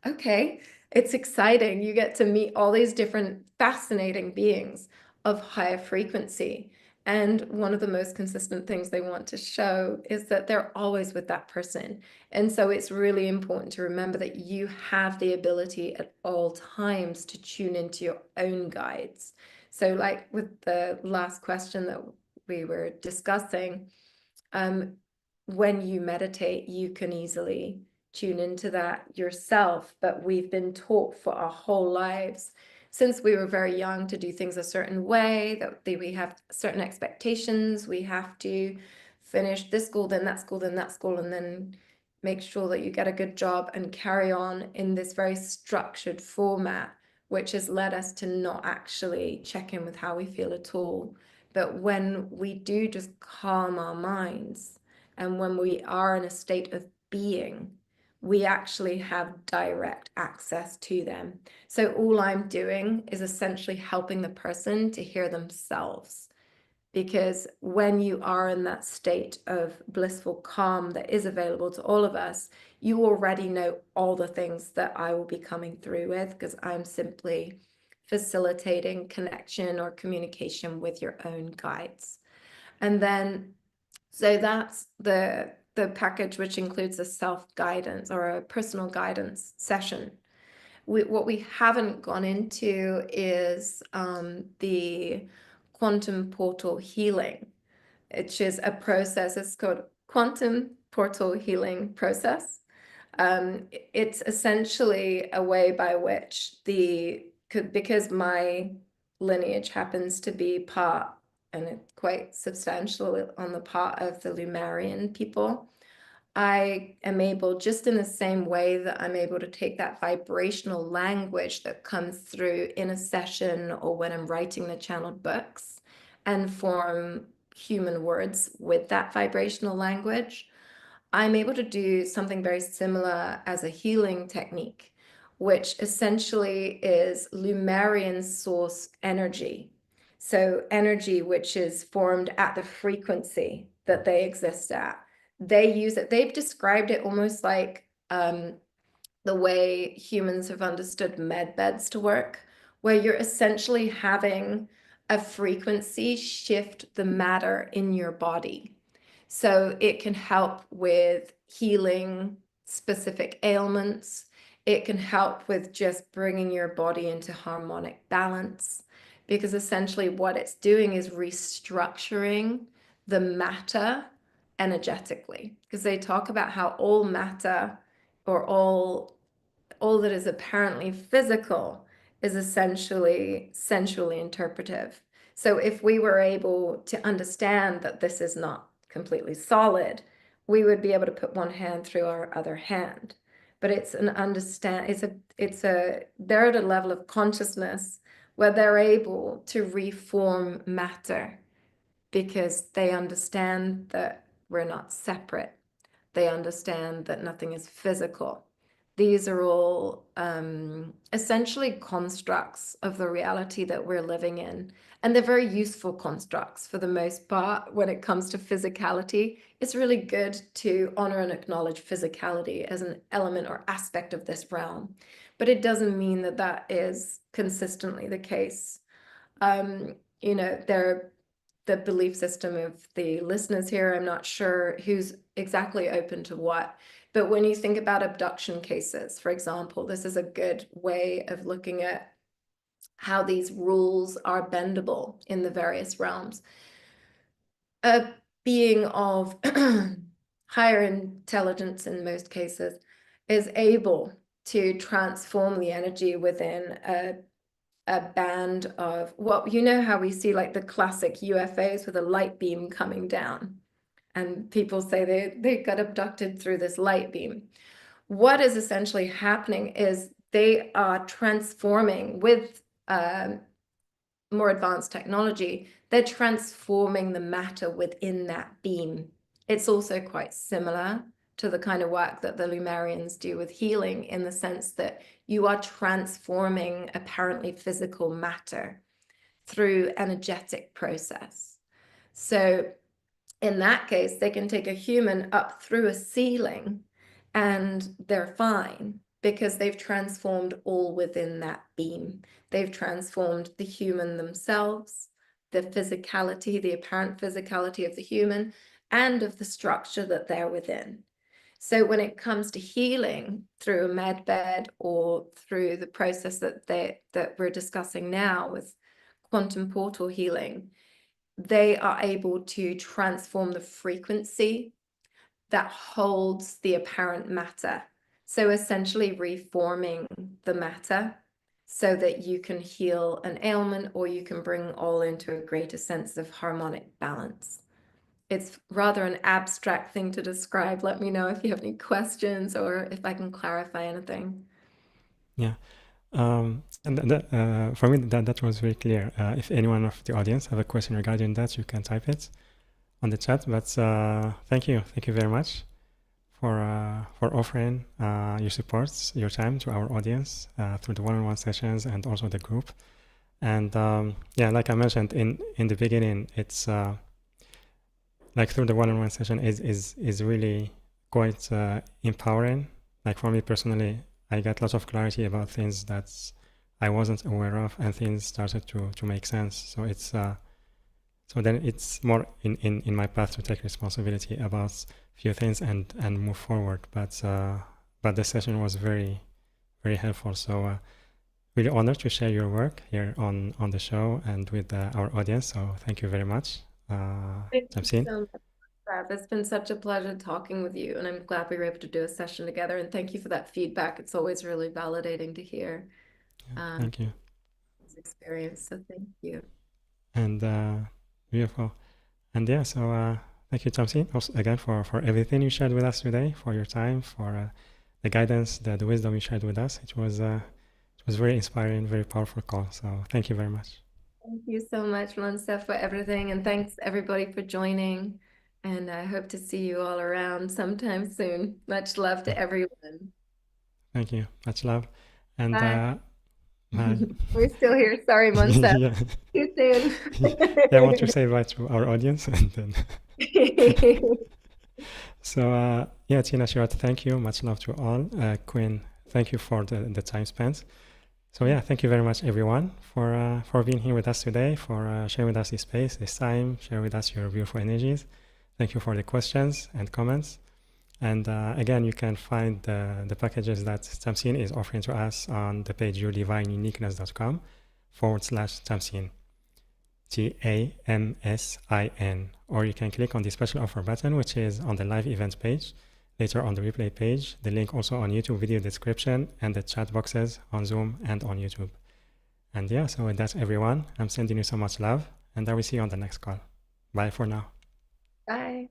Okay, it's exciting. You get to meet all these different fascinating beings of higher frequency. And one of the most consistent things they want to show is that they're always with that person. And so it's really important to remember that you have the ability at all times to tune into your own guides. So like with the last question that we were discussing, when you meditate, you can easily tune into that yourself, but we've been taught for our whole lives, since we were very young, to do things a certain way, that we have certain expectations. We have to finish this school, then that school, then that school, and then make sure that you get a good job and carry on in this very structured format, which has led us to not actually check in with how we feel at all. But when we do just calm our minds, and when we are in a state of being, we actually have direct access to them. So all I'm doing is essentially helping the person to hear themselves. Because when you are in that state of blissful calm that is available to all of us, you already know all the things that I will be coming through with, because I'm simply facilitating connection or communication with your own guides. And then, so that's the package, which includes a self-guidance or a personal guidance session. What we haven't gone into is the quantum portal healing, which is a process. It's called quantum portal healing process. It's essentially a way by which because my lineage happens to be part, and it's quite substantial on the part of the Lemurian people, I am able, just in the same way that I'm able to take that vibrational language that comes through in a session or when I'm writing the channeled books, and form human words with that vibrational language, I'm able to do something very similar as a healing technique, which essentially is Lemurian source energy. So energy which is formed at the frequency that they exist at. They use it, they've described it almost like the way humans have understood med beds to work, where you're essentially having a frequency shift the matter in your body. So it can help with healing specific ailments. It can help with just bringing your body into harmonic balance. because essentially what it's doing is restructuring the matter energetically, because they talk about how all matter, or all that is apparently physical, is essentially sensually interpretive. So if we were able to understand that this is not completely solid, we would be able to put one hand through our other hand. But it's an they're at a level of consciousness where they're able to reform matter, because they understand that we're not separate. They understand that nothing is physical. These are all essentially constructs of the reality that we're living in. And they're very useful constructs for the most part when it comes to physicality. It's really good to honor and acknowledge physicality as an element or aspect of this realm. But it doesn't mean that that is consistently the case. You know, the belief system of the listeners here, I'm not sure who's exactly open to what, but when you think about abduction cases, for example, this is a good way of looking at how these rules are bendable in the various realms. A being of higher intelligence in most cases is able to transform the energy within a band of, well, you know how we see like the classic UFOs with a light beam coming down, and people say they got abducted through this light beam. What is essentially happening is they are transforming with more advanced technology. They're transforming the matter within that beam. It's also quite similar to the kind of work that the Lemurians do with healing, in the sense that you are transforming apparently physical matter through energetic process. So in that case, they can take a human up through a ceiling and they're fine, because they've transformed all within that beam. They've transformed the human themselves, the physicality, the apparent physicality of the human, and of the structure that they're within. So when it comes to healing through a med bed, or through the process that we're discussing now with quantum portal healing, they are able to transform the frequency that holds the apparent matter. So essentially reforming the matter so that you can heal an ailment, or you can bring all into a greater sense of harmonic balance. It's rather an abstract thing to describe. Let me know if you have any questions, or if I can clarify anything. Yeah. And for me, that was very clear. If anyone of the audience have a question regarding that, you can type it on the chat. But thank you very much for offering your support, your time to our audience through the one-on-one sessions and also the group. And yeah, like I mentioned in the beginning, it's like through the one-on-one session is really quite empowering. Like for me personally, I got lots of clarity about things that I wasn't aware of, and things started to make sense. So it's so then it's more in my path to take responsibility about few things and move forward. But the session was very, very helpful. So really honored to share your work here on the show and with our audience. So thank you very much, Tamsin. So much, Trav. It's been such a pleasure talking with you, and I'm glad we were able to do a session together. And thank you for that feedback. It's always really validating to hear. Yeah, thank you. This experience. So thank you. And beautiful. And yeah, so thank you, Tamsin, also again for everything you shared with us today, for your time, for the guidance, the wisdom you shared with us. It was very inspiring, very powerful call. So thank you very much. Thank you so much, Monse, for everything. And thanks everybody for joining. And I hope to see you all around sometime soon. Much love to everyone. Thank you. Much love. And Bye. bye. We're still here. Sorry, Monse. Yeah. Too soon. Yeah, I want to say bye to our audience, and then so yeah, Tina, Shirat, thank you. Much love to all. Quinn, thank you for the time spent. So yeah, thank you very much, everyone, for being here with us today, for sharing with us this space, this time, share with us your beautiful energies. Thank you for the questions and comments. And again, you can find the packages that Tamsin is offering to us on the page yourdivineuniqueness.com. /Tamsin, TAMSIN, or you can click on the special offer button, which is on the live event page, later on the replay page, the link also on YouTube video description, and the chat boxes on Zoom and on YouTube. And yeah, so with that, everyone, I'm sending you so much love, and I will see you on the next call. Bye for now. Bye.